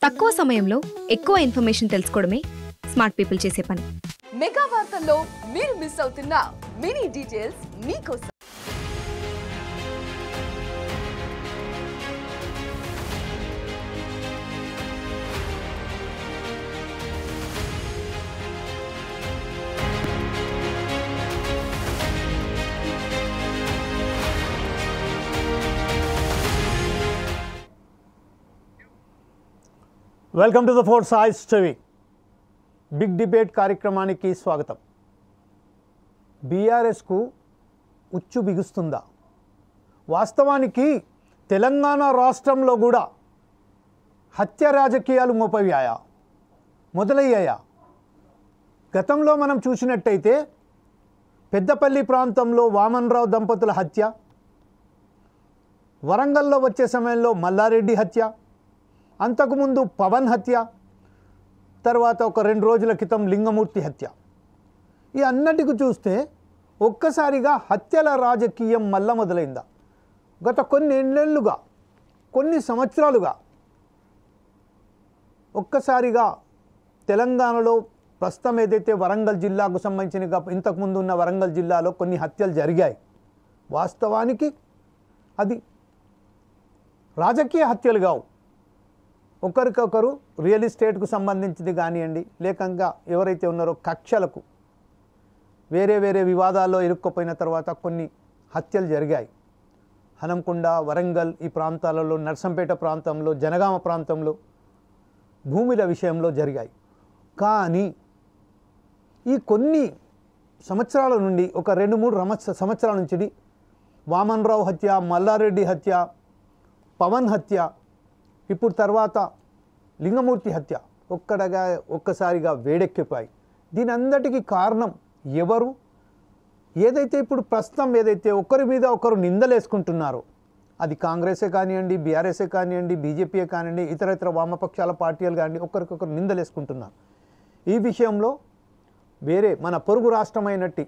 తక్కువ సమయంలో ఎక్కువ ఇన్ఫర్మేషన్ తెలుసుకోవడమే స్మార్ట్ పీపుల్ చేసే పని. మెగా వార్తల్లో మీరు మిస్ అవుతున్న మినీ డీటెయిల్స్ మీకోసం. వెల్కమ్ టు ద ఫోర్స్ ఐస్ టీవీ. బిగ్ డిబేట్ కార్యక్రమానికి స్వాగతం. బీఆర్ఎస్కు ఉచ్చు బిగుస్తుందా? వాస్తవానికి తెలంగాణ రాష్ట్రంలో కూడా హత్య రాజకీయాలు మొదలయ్యాయా? గతంలో మనం చూసినట్టయితే పెద్దపల్లి ప్రాంతంలో వామన్రావు దంపతుల హత్య, వరంగల్లో వచ్చే సమయంలో మల్లారెడ్డి హత్య, అంతకుముందు పవన్ హత్య, తర్వాత ఒక 2 రోజుల క్రితం లింగమూర్తి హత్య. ఈ అన్నిటికి చూస్తే ఒక్కసారిగా హత్యల రాజకీయం మళ్ళా మొదలైందా? గత కొన్ని సంవత్సరాలుగా ఒక్కసారిగా తెలంగాణలో ప్రస్తుతం ఏదైతే వరంగల్ జిల్లాకు సంబంధించిన ఇంతకుముందు ఉన్న వరంగల్ జిల్లాలో కొన్ని హత్యలు జరిగాయి. వాస్తవానికి అది రాజకీయ హత్యలు కావు. ఒకరికొకరు రియల్ ఎస్టేట్కు సంబంధించింది కానివ్వండి, లేకంగా ఎవరైతే ఉన్నారో కక్షలకు వేరే వివాదాల్లో ఇరుక్కుపోయిన తర్వాత కొన్ని హత్యలు జరిగాయి. హనంకొండ, వరంగల్ ఈ ప్రాంతాలలో, నర్సంపేట ప్రాంతంలో, జనగామ ప్రాంతంలో భూముల విషయంలో జరిగాయి. కానీ ఈ కొన్ని సంవత్సరాల నుండి ఒక 2-3 సంవత్సరాల నుంచి వామన్రావు హత్య, మల్లారెడ్డి హత్య, పవన్ హత్య, ఇప్పుడు తర్వాత లింగమూర్తి హత్య ఒక్కసారిగా వేడెక్కిపోయి దీని అందరికీ కారణం ఎవరు? ఏదైతే ఇప్పుడు ప్రస్తుతం ఏదైతే ఒకరి మీద ఒకరు నిందలేసుకుంటున్నారో అది కాంగ్రెసే కానివ్వండి, బీఆర్ఎస్ఏ కానివ్వండి, బీజేపీయే కానివ్వండి, ఇతర వామపక్షాల పార్టీలు కానివ్వండి, ఒకరికొకరు నిందలేసుకుంటున్నారు. ఈ విషయంలో వేరే మన పొరుగు రాష్ట్రమైనట్టి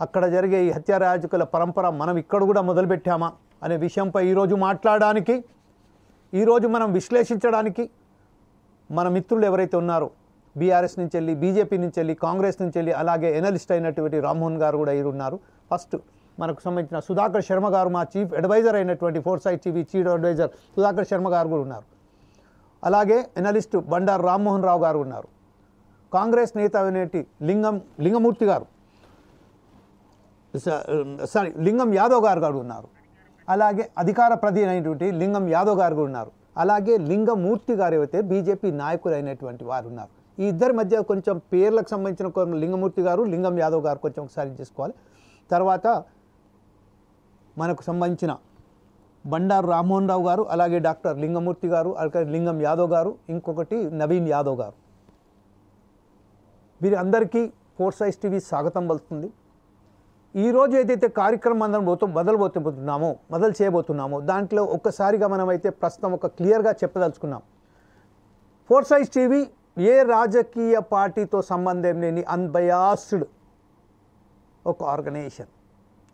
అక్కడ జరిగే ఈ హత్య రాజకీయాల పరంపర మనం ఇక్కడ కూడా మొదలుపెట్టామా అనే విషయంపై ఈరోజు మాట్లాడడానికి, ఈరోజు మనం విశ్లేషించడానికి మన మిత్రులు ఎవరైతే ఉన్నారో బీఆర్ఎస్ నుంచి వెళ్ళి, బీజేపీ నుంచి వెళ్ళి, కాంగ్రెస్ నుంచి వెళ్ళి, అలాగే ఎనలిస్ట్ అయినటువంటి రామ్మోహన్ గారు కూడా ఉన్నారు. ఫస్ట్ మనకు సంబంధించిన సుధాకర్ శర్మ గారు, మా చీఫ్ అడ్వైజర్ అయినటువంటి ఫోర్స్ ఐస్ TV chief adviser Sudhakar Sharma గారు కూడా ఉన్నారు. అలాగే ఎనలిస్ట్ బండారు రామ్మోహన్ రావు గారు ఉన్నారు. కాంగ్రెస్ నేత అయినటువంటి లింగమూర్తి గారు, లింగం యాదవ్ గారు ఉన్నారు. అలాగే అధికార ప్రతి అయినటువంటి లింగం యాదవ్ గారు కూడా ఉన్నారు. అలాగే లింగమూర్తి గారు అయితే బీజేపీ నాయకులు అయినటువంటి వారు ఉన్నారు. ఈ ఇద్దరి మధ్య కొంచెం పేర్లకు సంబంధించిన లింగమూర్తి గారు, లింగం యాదవ్ గారు కొంచెం ఒకసారి చేసుకోవాలి. తర్వాత మనకు సంబంధించిన బండారు రామ్మోహన్ రావు గారు, అలాగే డాక్టర్ లింగమూర్తి గారు, అలాగే లింగం యాదవ్ గారు, ఇంకొకటి నవీన్ యాదవ్ గారు. వీరందరికీ ఫోర్స్ ఐస్ టీవీ స్వాగతం పలుకుతుంది. ఈరోజు ఏదైతే కార్యక్రమం అందరం మొదలు చేయబోతున్నామో దాంట్లో ఒక్కసారిగా మనమైతే ప్రస్తుతం ఒక క్లియర్గా చెప్పదలుచుకున్నాం. ఫోర్స్ ఐస్ టీవీ ఏ రాజకీయ పార్టీతో సంబంధం లేని అన్బయాస్డ్ ఒక ఆర్గనైజేషన్,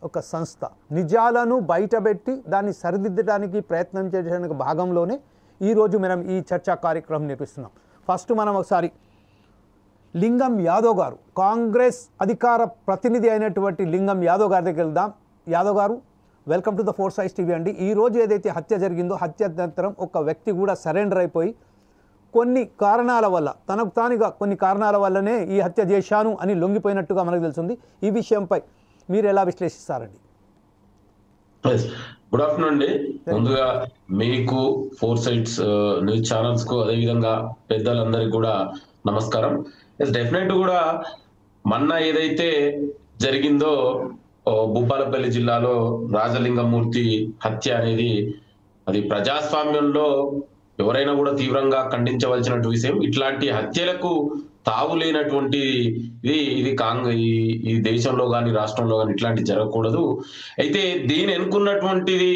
ఒక సంస్థ. నిజాలను బయటపెట్టి దాన్ని సరిదిద్దడానికి ప్రయత్నం చేయడానికి భాగంలోనే ఈరోజు మనం ఈ చర్చా కార్యక్రమం నిర్వహిస్తున్నాం. ఫస్ట్ మనం ఒకసారి లింగం యాదవ్ గారు, కాంగ్రెస్ అధికార ప్రతినిధి అయినటువంటి లింగం యాదవ్ గారి దగ్గర వెళ్దాం. యాదవ్ గారు, వెల్కమ్ టు ద ఫోర్స్ ఐస్ టీవీ అండి. ఈరోజు ఏదైతే హత్య జరిగిందో, హత్య అనంతరం ఒక వ్యక్తి కూడా సరెండర్ అయిపోయి కొన్ని కారణాల వల్ల, తనకు తానుగా కొన్ని కారణాల వల్లనే ఈ హత్య చేశాను అని లొంగిపోయినట్టుగా మనకు తెలుస్తుంది. ఈ విషయంపై మీరు ఎలా విశ్లేషిస్తారండి? గుడ్ ఆఫ్టర్నూన్ అండి. ముందుగా మీకు ఫోర్ సైట్స్ న్యూస్ ఛానల్స్ కు అదేవిధంగా పెద్దలందరికీ కూడా నమస్కారం. డెఫినెట్ కూడా మొన్న ఏదైతే జరిగిందో భూపాలపల్లి జిల్లాలో రాజలింగమూర్తి హత్య అనేది అది ప్రజాస్వామ్యంలో ఎవరైనా కూడా తీవ్రంగా ఖండించవలసిన విషయం. ఇట్లాంటి హత్యలకు తావు లేనటువంటి ఇది ఈ దేశంలో కానీ రాష్ట్రంలో కానీ ఇట్లాంటి జరగకూడదు. అయితే దీని ఎన్నుకున్నటువంటిది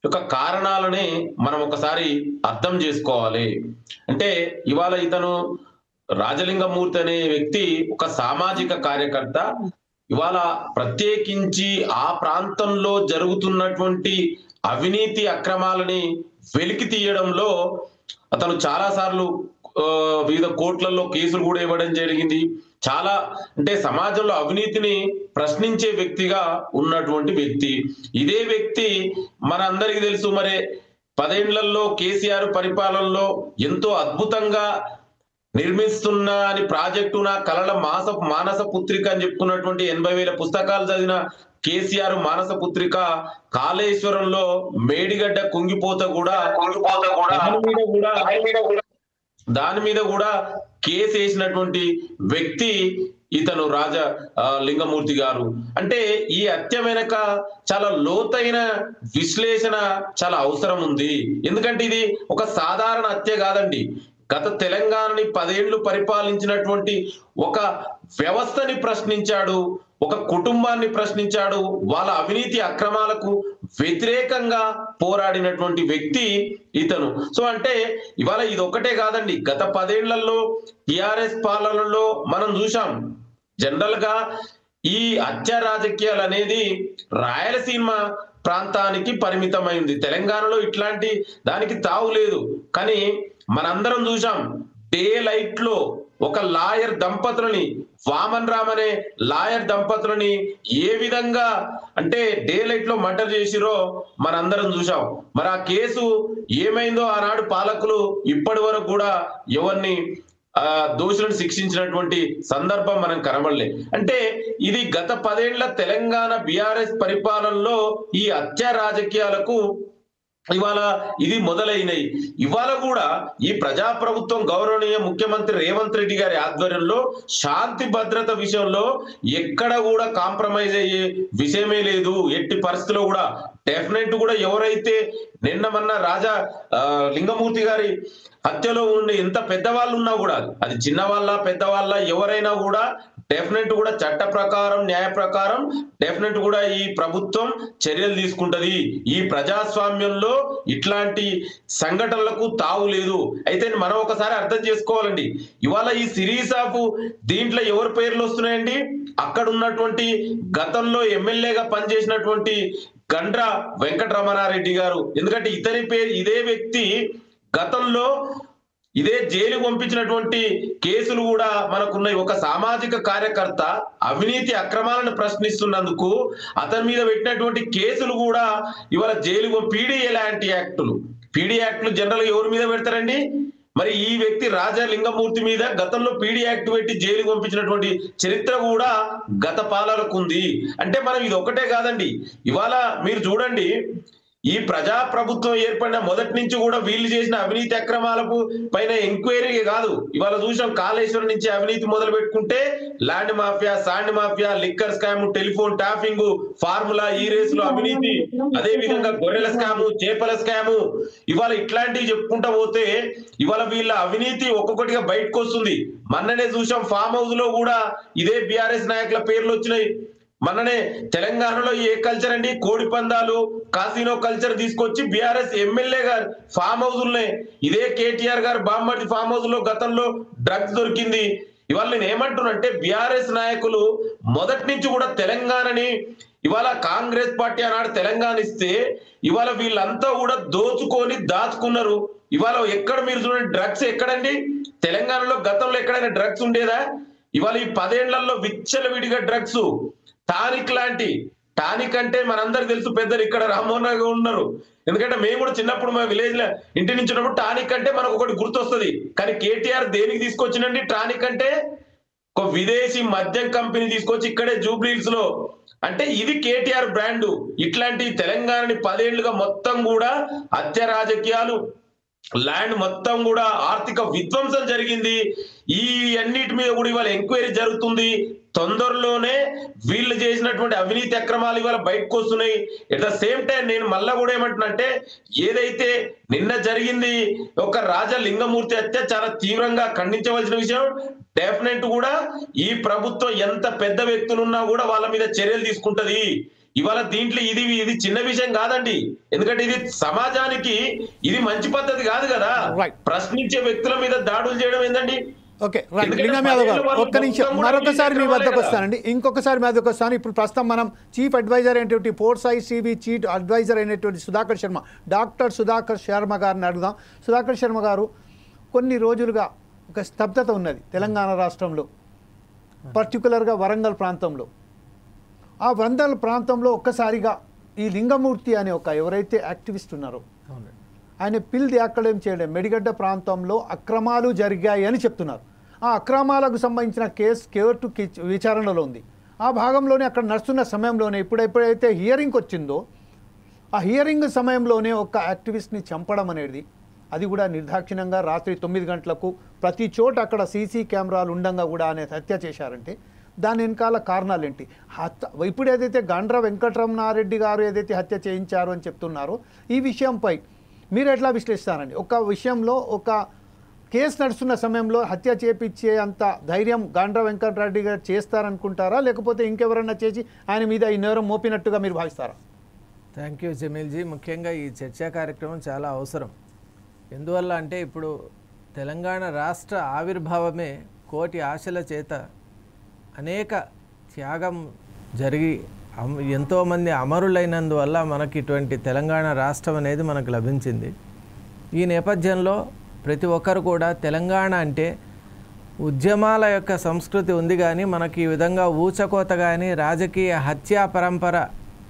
యొక్క కారణాలని మనం ఒకసారి అర్థం చేసుకోవాలి. అంటే ఇవాళ ఇతను రాజలింగమూర్తి అనే వ్యక్తి ఒక సామాజిక కార్యకర్త. ఇవాళ ప్రత్యేకించి ఆ ప్రాంతంలో జరుగుతున్నటువంటి అవినీతి అక్రమాలని వెలికి తీయడంలో అతను చాలా సార్లు వివిధ కోర్టులలో కేసులు కూడా ఇవ్వడం జరిగింది. చాలా అంటే సమాజంలో అవినీతిని ప్రశ్నించే వ్యక్తిగా ఉన్నటువంటి వ్యక్తి. ఇదే వ్యక్తి మనందరికీ తెలుసు, మరి 10 ఏళ్లలో కేసీఆర్ పరిపాలనలో ఎంతో అద్భుతంగా నిర్మిస్తున్నా అని ప్రాజెక్టు నా కలల మానస పుత్రిక అని చెప్పుకున్నటువంటి 80,000 పుస్తకాలు చదివిన కేసీఆర్ మానస పుత్రిక కాళేశ్వరంలో మేడిగడ్డ కుంగిపోత కూడా దాని మీద కూడా కేసు వేసినటువంటి వ్యక్తి ఇతను రాజా లింగమూర్తి గారు. అంటే ఈ హత్య వెనక చాలా లోతైన విశ్లేషణ చాలా అవసరం ఉంది. ఎందుకంటే ఇది ఒక సాధారణ హత్య కాదండి. గత తెలంగాణని 10 ఏళ్లు పరిపాలించినటువంటి ఒక వ్యవస్థని ప్రశ్నించాడు, ఒక కుటుంబాన్ని ప్రశ్నించాడు, వాళ్ళ అవినీతి అక్రమాలకు వ్యతిరేకంగా పోరాడినటువంటి వ్యక్తి ఇతను. సో అంటే ఇవాళ ఇది ఒకటే కాదండి, గత 10 ఏళ్లలో టిఆర్ఎస్ పాలనలో మనం చూసాం జనరల్ గా ఈ హత్య రాజకీయాలు అనేది రాయలసీమ ప్రాంతానికి పరిమితమైంది. తెలంగాణలో ఇట్లాంటి దానికి తావు లేదు. కానీ మనందరం చూసాం డే లైట్ లో ఒక లాయర్ దంపతులని, వామన్ రామ్ అనే లాయర్ దంపతులని ఏ విధంగా అంటే డే లైట్ లో మర్డర్ చేసిరో మనందరం చూసాం. మరి ఆ కేసు ఏమైందో ఆనాడు పాలకులు ఇప్పటి వరకు కూడా ఎవరిని దోషులను శిక్షించినటువంటి సందర్భం మనం కనబడలే. అంటే ఇది గత 10 ఏళ్ల తెలంగాణ బీఆర్ఎస్ పరిపాలనలో ఈ హత్య రాజకీయాలకు ఇవాళ ఇది మొదలైనవి. ఇవాళ కూడా ఈ ప్రజాప్రభుత్వం గౌరవనీయ ముఖ్యమంత్రి రేవంత్ రెడ్డి గారి ఆధ్వర్యంలో శాంతి భద్రత విషయంలో ఎక్కడ కూడా కాంప్రమైజ్ అయ్యే విషయమే లేదు. ఎట్టి పరిస్థితుల్లో కూడా డెఫినెట్ కూడా ఎవరైతే నిన్న మొన్న రాజా లింగమూర్తి గారి హత్యలో ఉండి ఎంత పెద్దవాళ్ళు ఉన్నా కూడా, అది చిన్నవాళ్ళ పెద్దవాళ్ళ ఎవరైనా కూడా డెఫినెట్ కూడా చట్ట ప్రకారం న్యాయ ప్రకారం డెఫినెట్ కూడా ఈ ప్రభుత్వం చర్యలు తీసుకుంటది. ఈ ప్రజాస్వామ్యంలో ఇట్లాంటి సంఘటనలకు తావు లేదు. అయితే మనం ఒకసారి అర్థం చేసుకోవాలండి, ఇవాళ ఈ సిరీస్ ఆఫ్ దీంట్లో ఎవరి పేర్లు వస్తున్నాయండి? అక్కడ ఉన్నటువంటి గతంలో ఎమ్మెల్యేగా పనిచేసినటువంటి గండ్ర వెంకటరమణారెడ్డి గారు. ఎందుకంటే ఇతని పేరు ఇదే వ్యక్తి గతంలో ఇదే జైలు పంపించినటువంటి కేసులు కూడా మనకున్నాయి. ఒక సామాజిక కార్యకర్త అవినీతి అక్రమాలను ప్రశ్నిస్తున్నందుకు అతని మీద పెట్టినటువంటి కేసులు కూడా ఇవాళ జైలు పీడీ యాక్టులు జనరల్ గా ఎవరి మీద పెడతారండి? మరి ఈ వ్యక్తి రాజా లింగమూర్తి మీద గతంలో పీడీ యాక్ట్ పెట్టి జైలు పంపించినటువంటి చరిత్ర కూడా గత పాలనకు ఉంది. అంటే మనం ఇది ఒకటే కాదండి, ఇవాళ మీరు చూడండి ఈ ప్రజా ప్రభుత్వం ఏర్పడిన మొదటి నుంచి కూడా వీళ్ళు చేసిన అవినీతి అక్రమాలకు పైన ఎంక్వైరీ కాదు. ఇవాళ చూసాం కాళేశ్వరం నుంచి అవినీతి మొదలు పెట్టుకుంటే land mafia, sand mafia, liquor scam, telephone tapping, formula, ఈ రేసులు అవినీతి, అదే విధంగా గొర్రెల స్కాము, చేపల స్కాము, ఇవాళ ఇట్లాంటివి చెప్పుకుంటా పోతే ఇవాళ వీళ్ళ అవినీతి ఒక్కొక్కటిగా బయటకు వస్తుంది. మొన్ననే చూసాం ఫామ్ హౌస్ లో కూడా ఇదే బీఆర్ఎస్ నాయకుల పేర్లు వచ్చినాయి. మననే తెలంగాణలో ఏ కల్చర్ అండి? కోడి పందాలు, కాసినో కల్చర్ తీసుకొచ్చి బీఆర్ఎస్ ఎమ్మెల్యే గారు ఫామ్ హౌస్ ఉన్నాయి. ఇదే కేటీఆర్ గారు బామ్మర్ది ఫామ్ హౌస్ లో గతంలో డ్రగ్స్ దొరికింది. ఇవాళ నేను ఏమంటున్నానంటే బీఆర్ఎస్ నాయకులు మొదటి నుంచి కూడా తెలంగాణని ఇవాళ కాంగ్రెస్ పార్టీ ఆనాడు తెలంగాణ ఇస్తే ఇవాళ వీళ్ళంతా కూడా దోచుకొని దాచుకున్నారు. ఇవాళ ఎక్కడ మీరు చూడండి డ్రగ్స్ ఎక్కడండి? తెలంగాణలో గతంలో ఎక్కడైనా డ్రగ్స్ ఉండేదా? ఇవాళ ఈ 10 ఏళ్లలో విచ్చలవిడిగా డ్రగ్స్, టానిక్ అంటే మనందరికి తెలుసు, పెద్దలు ఇక్కడ రామ్మోహన్ రావు ఉన్నారు. ఎందుకంటే మేము కూడా చిన్నప్పుడు మా విలేజ్ లో ఇంటి నుంచి ఉన్నప్పుడు టానిక్ అంటే మనకు ఒకటి గుర్తొస్తుంది. కానీ కేటీఆర్ దేనికి తీసుకొచ్చినండి టానిక్ అంటే? ఒక విదేశీ మద్యం కంపెనీ తీసుకొచ్చి ఇక్కడే జూబ్లీహిల్స్ లో, అంటే ఇది కేటీఆర్ బ్రాండ్. ఇట్లాంటి తెలంగాణని 10 ఏళ్లుగా మొత్తం కూడా హత్య రాజకీయాలు, ల్యాండ్ మొత్తం కూడా ఆర్థిక విధ్వంసం జరిగింది. ఈ అన్నిటి మీద కూడా ఇవాళ ఎంక్వైరీ జరుగుతుంది. తొందరలోనే వీళ్ళు చేసినటువంటి అవినీతి అక్రమాలు ఇవాళ బయటకు వస్తున్నాయి. ఎట్ ద సేమ్ టైం నేను మళ్ళా కూడా ఏమంటున్నానంటే ఏదైతే నిన్న జరిగింది ఒక రాజా లింగమూర్తి హత్య చాలా తీవ్రంగా ఖండించవలసిన విషయం. డెఫినెట్ కూడా ఈ ప్రభుత్వం ఎంత పెద్ద వ్యక్తులు ఉన్నా కూడా వాళ్ళ మీద చర్యలు తీసుకుంటది. ఇవాళ దీంట్లో ఇది చిన్న విషయం కాదండి. ఎందుకంటే ఇది సమాజానికి ఇది మంచి పద్ధతి కాదు కదా. ప్రశ్నించే వ్యక్తుల మీద దాడులు చేయడం ఏందండి? Okay right. లింగం యాదవ్ గారు ఒక్క నిమిషం, మరొకసారి మీ వద్దకు వస్తానండి, ఇంకొకసారి మీ వద్దకు వస్తాను. ఇప్పుడు ప్రస్తుతం మనం చీఫ్ అడ్వైజర్ అయినటువంటి పోర్ట్స్ ఐసీబీ చీఫ్ అడ్వైజర్ అయినటువంటి సుధాకర్ శర్మ, డాక్టర్ సుధాకర్ శర్మ గారిని అడుగుదాం. సుధాకర్ శర్మ గారు, కొన్ని రోజులుగా ఒక స్తబ్దత ఉన్నది తెలంగాణ రాష్ట్రంలో, పర్టికులర్గా వరంగల్ ప్రాంతంలో. ఆ వరంగల్ ప్రాంతంలో ఒక్కసారిగా ఈ లింగమూర్తి అనే ఒక ఎవరైతే యాక్టివిస్ట్ ఉన్నారో ఆయన పిల్ దాఖలేం చేయడం, మెడిగడ్డ ప్రాంతంలో అక్రమాలు జరిగాయి అని చెప్తున్నారు. ఆ అక్రమాలకు సంబంధించిన కేసు కేర్ టు విచారణలో ఉంది. ఆ భాగంలోనే అక్కడ నడుస్తున్న సమయంలోనే ఎప్పుడైతే హియరింగ్ వచ్చిందో ఆ హియరింగ్ సమయంలోనే ఒక యాక్టివిస్ట్ని చంపడం అనేది, అది కూడా నిర్దాక్షిణ్యంగా రాత్రి 9 గంటలకు ప్రతి చోట అక్కడ సీసీ కెమెరాలు ఉండంగా కూడా ఆయన హత్య చేశారంటే దాని వెనకాల కారణాలు ఏంటి? ఇప్పుడు ఏదైతే గండ్ర వెంకటరమణారెడ్డి గారు ఏదైతే హత్య చేయించారు అని చెప్తున్నారో ఈ విషయంపై మీరు ఎట్లా విశ్లేషిస్తారండి? ఒక విషయంలో ఒక కేసు నడుస్తున్న సమయంలో హత్య చేపించే అంత ధైర్యం గండ్ర వెంకటరెడ్డి గారు చేస్తారనుకుంటారా, లేకపోతే ఇంకెవరన్నా చేసి ఆయన మీద ఈ నేరం మోపినట్టుగా మీరు భావిస్తారా? Thank you జమీల్జీ. ముఖ్యంగా ఈ చర్చా కార్యక్రమం చాలా అవసరం. ఎందువల్ల అంటే ఇప్పుడు తెలంగాణ రాష్ట్ర ఆవిర్భావమే కోటి ఆశల చేత అనేక త్యాగం జరిగి ఎంతోమంది అమరులైనందువల్ల మనకి ఇటువంటి తెలంగాణ రాష్ట్రం అనేది మనకు లభించింది. ఈ నేపథ్యంలో ప్రతి ఒక్కరు కూడా తెలంగాణ అంటే ఉద్యమాల యొక్క సంస్కృతి ఉంది, కానీ మనకి ఈ విధంగా ఊచకోత కానీ రాజకీయ హత్యా పరంపర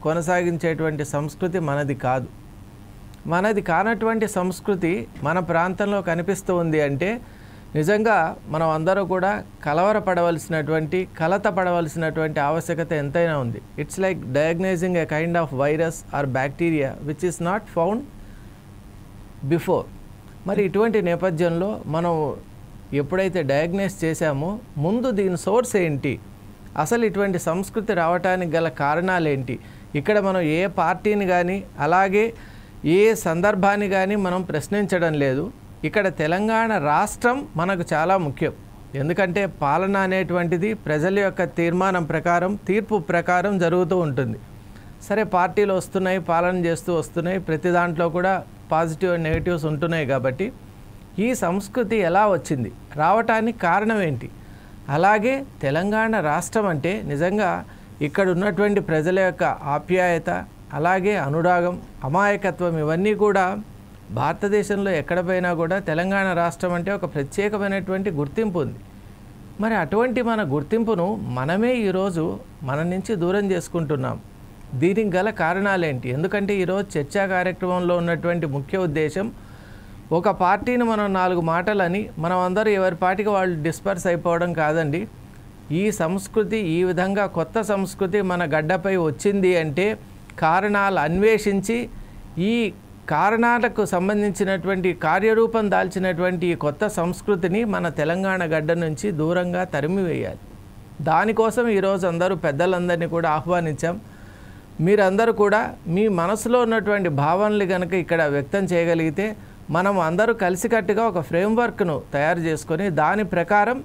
కొనసాగించేటువంటి సంస్కృతి మనది కాదు. మనది కానటువంటి సంస్కృతి మన ప్రాంతంలో కనిపిస్తూ ఉంది అంటే నిజంగా మనం అందరూ కూడా కలత పడవలసినటువంటి ఆవశ్యకత ఎంతైనా ఉంది. It's like డయాగ్నైజింగ్ A kind of virus are bacteria which is not found before. మరి ఇటువంటి నేపథ్యంలో మనం ఎప్పుడైతే డయాగ్నైజ్ చేశామో ముందు దీని సోర్స్ ఏంటి, అసలు ఇటువంటి సంస్కృతి రావడానికి గల కారణాలేంటి, ఇక్కడ మనం ఏ పార్టీని కానీ అలాగే ఏ సందర్భాన్ని కానీ మనం ప్రశ్నించడం లేదు. ఇక్కడ తెలంగాణ రాష్ట్రం మనకు చాలా ముఖ్యం. ఎందుకంటే పాలన అనేటువంటిది ప్రజల యొక్క తీర్మానం ప్రకారం, తీర్పు ప్రకారం జరుగుతూ ఉంటుంది. సరే, పార్టీలు వస్తున్నాయి, పాలన చేస్తూ వస్తున్నాయి, ప్రతి దాంట్లో కూడా పాజిటివ్ అండ్ నెగిటివ్స్ ఉంటున్నాయి. కాబట్టి ఈ సంస్కృతి ఎలా వచ్చింది, రావటానికి కారణం ఏంటి? అలాగే తెలంగాణ రాష్ట్రం అంటే నిజంగా ఇక్కడ ఉన్నటువంటి ప్రజల యొక్క ఆప్యాయత, అలాగే అనురాగం, అమాయకత్వం, ఇవన్నీ కూడా భారతదేశంలో ఎక్కడ పోయినా కూడా తెలంగాణ రాష్ట్రం అంటే ఒక ప్రత్యేకమైనటువంటి గుర్తింపు ఉంది. మరి అటువంటి మన గుర్తింపును మనమే ఈరోజు మన నుంచి దూరం చేసుకుంటున్నాం. దీనికి గల కారణాలేంటి? ఎందుకంటే ఈరోజు చర్చా కార్యక్రమంలో ఉన్నటువంటి ముఖ్య ఉద్దేశం ఒక పార్టీని మనం 4 మాటలని మనం అందరూ ఎవరి పార్టీకి వాళ్ళు డిస్పర్స్ అయిపోవడం కాదండి. ఈ సంస్కృతి, ఈ విధంగా కొత్త సంస్కృతి మన గడ్డపై వచ్చింది అంటే కారణాలు అన్వేషించి ఈ కారణాలకు సంబంధించినటువంటి కార్యరూపం దాల్చినటువంటి ఈ కొత్త సంస్కృతిని మన తెలంగాణ గడ్డ నుంచి దూరంగా తరిమివేయాలి. దానికోసం ఈరోజు అందరూ పెద్దలందరినీ కూడా ఆహ్వానించాం. మీరందరూ కూడా మీ మనసులో ఉన్నటువంటి భావనలు కనుక ఇక్కడ వ్యక్తం చేయగలిగితే మనం అందరూ కలిసికట్టుగా ఒక ఫ్రేమ్వర్క్ను తయారు చేసుకొని దాని ప్రకారం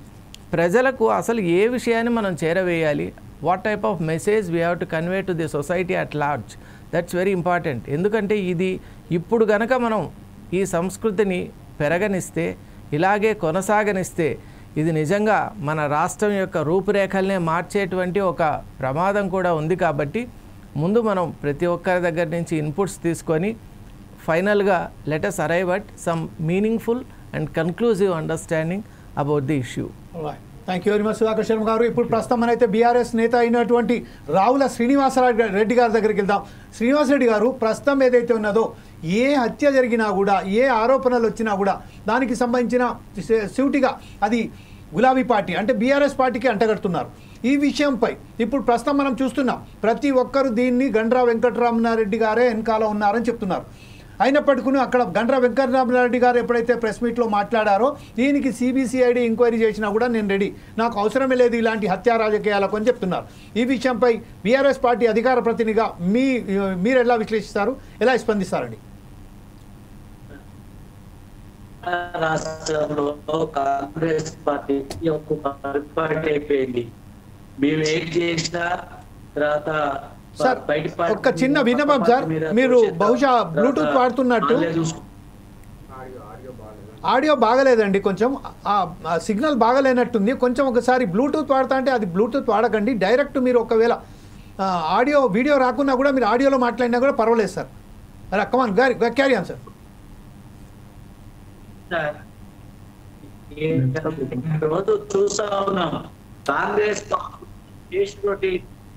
ప్రజలకు అసలు ఏ విషయాన్ని మనం చేరవేయాలి, what type of message we have to convey to the society at large, that's very important. ఎందుకంటే ఇది ఇప్పుడు గనక మనం ఈ సంస్కృతిని పెరగనిస్తే, ఇలాగే కొనసాగనిస్తే ఇది నిజంగా మన రాష్ట్రం యొక్క రూపురేఖల్నే మార్చేటువంటి ఒక ప్రమాదం కూడా ఉంది. కాబట్టి ముందు మనం ప్రతి ఒక్కరి దగ్గర నుంచి ఇన్పుట్స్ తీసుకొని ఫైనల్గా let us arrive at some meaningful and conclusive understanding about the issue. Thank you very much Sudhakar Sharma గారు. ఇప్పుడు ప్రస్తుతం మనైతే బీఆర్ఎస్ నేత అయినటువంటి రావుల శ్రీనివాసరెడ్డి గారి దగ్గరికి వెళ్దాం. శ్రీనివాసరెడ్డి గారు, ప్రస్తుతం ఏదైతే ఉన్నదో ఏ హత్య జరిగినా కూడా, ఏ ఆరోపణలు వచ్చినా కూడా దానికి సంబంధించిన సూటిగా అది గులాబీ పార్టీ అంటే బీఆర్ఎస్ పార్టీకి అంటగడుతున్నారు. ఈ విషయంపై ఇప్పుడు ప్రస్తుతం మనం చూస్తున్నాం, ప్రతి ఒక్కరు దీన్ని గండ్ర వెంకటరమణారెడ్డి గారే వెనకాల ఉన్నారని చెప్తున్నారు. అయినప్పటికీ అక్కడ గండ్ర వెంకటరమణారెడ్డి గారు ఎప్పుడైతే ప్రెస్ మీట్లో మాట్లాడారో దీనికి సిబిసిఐడి ఎంక్వైరీ చేసినా కూడా నేను రెడీ, నాకు అవసరమే లేదు ఇలాంటి హత్యా రాజకీయాలకు అని చెప్తున్నారు. ఈ విషయంపై బీఆర్ఎస్ పార్టీ అధికార ప్రతినిధిగా మీరు ఎలా విశ్లేషిస్తారు, ఎలా స్పందిస్తారండి? రాష్ట్రంలో కాంగ్రెస్ పార్టీ పార్టీ అయిపోయింది. మేము ఏం చేసినా తర్వాత సార్ ఒక చిన్న విన్నపం సార్, మీరు బహుశా బ్లూటూత్ వాడుతున్నట్టు. ఆడియో బాగలేదండి, కొంచెం సిగ్నల్ బాగలేనట్టుంది. కొంచెం ఒకసారి బ్లూటూత్ వాడతా అంటే అది బ్లూటూత్ వాడకండి. డైరెక్ట్ మీరు ఒకవేళ ఆడియో వీడియో రాకున్నా కూడా మీరు ఆడియోలో మాట్లాడినా కూడా పర్వాలేదు సార్. అరే కమాన్ క్యారీ ఆన్ సార్. రోజు చూస్తా ఉన్నాం కాంగ్రెస్ చేసినటువంటి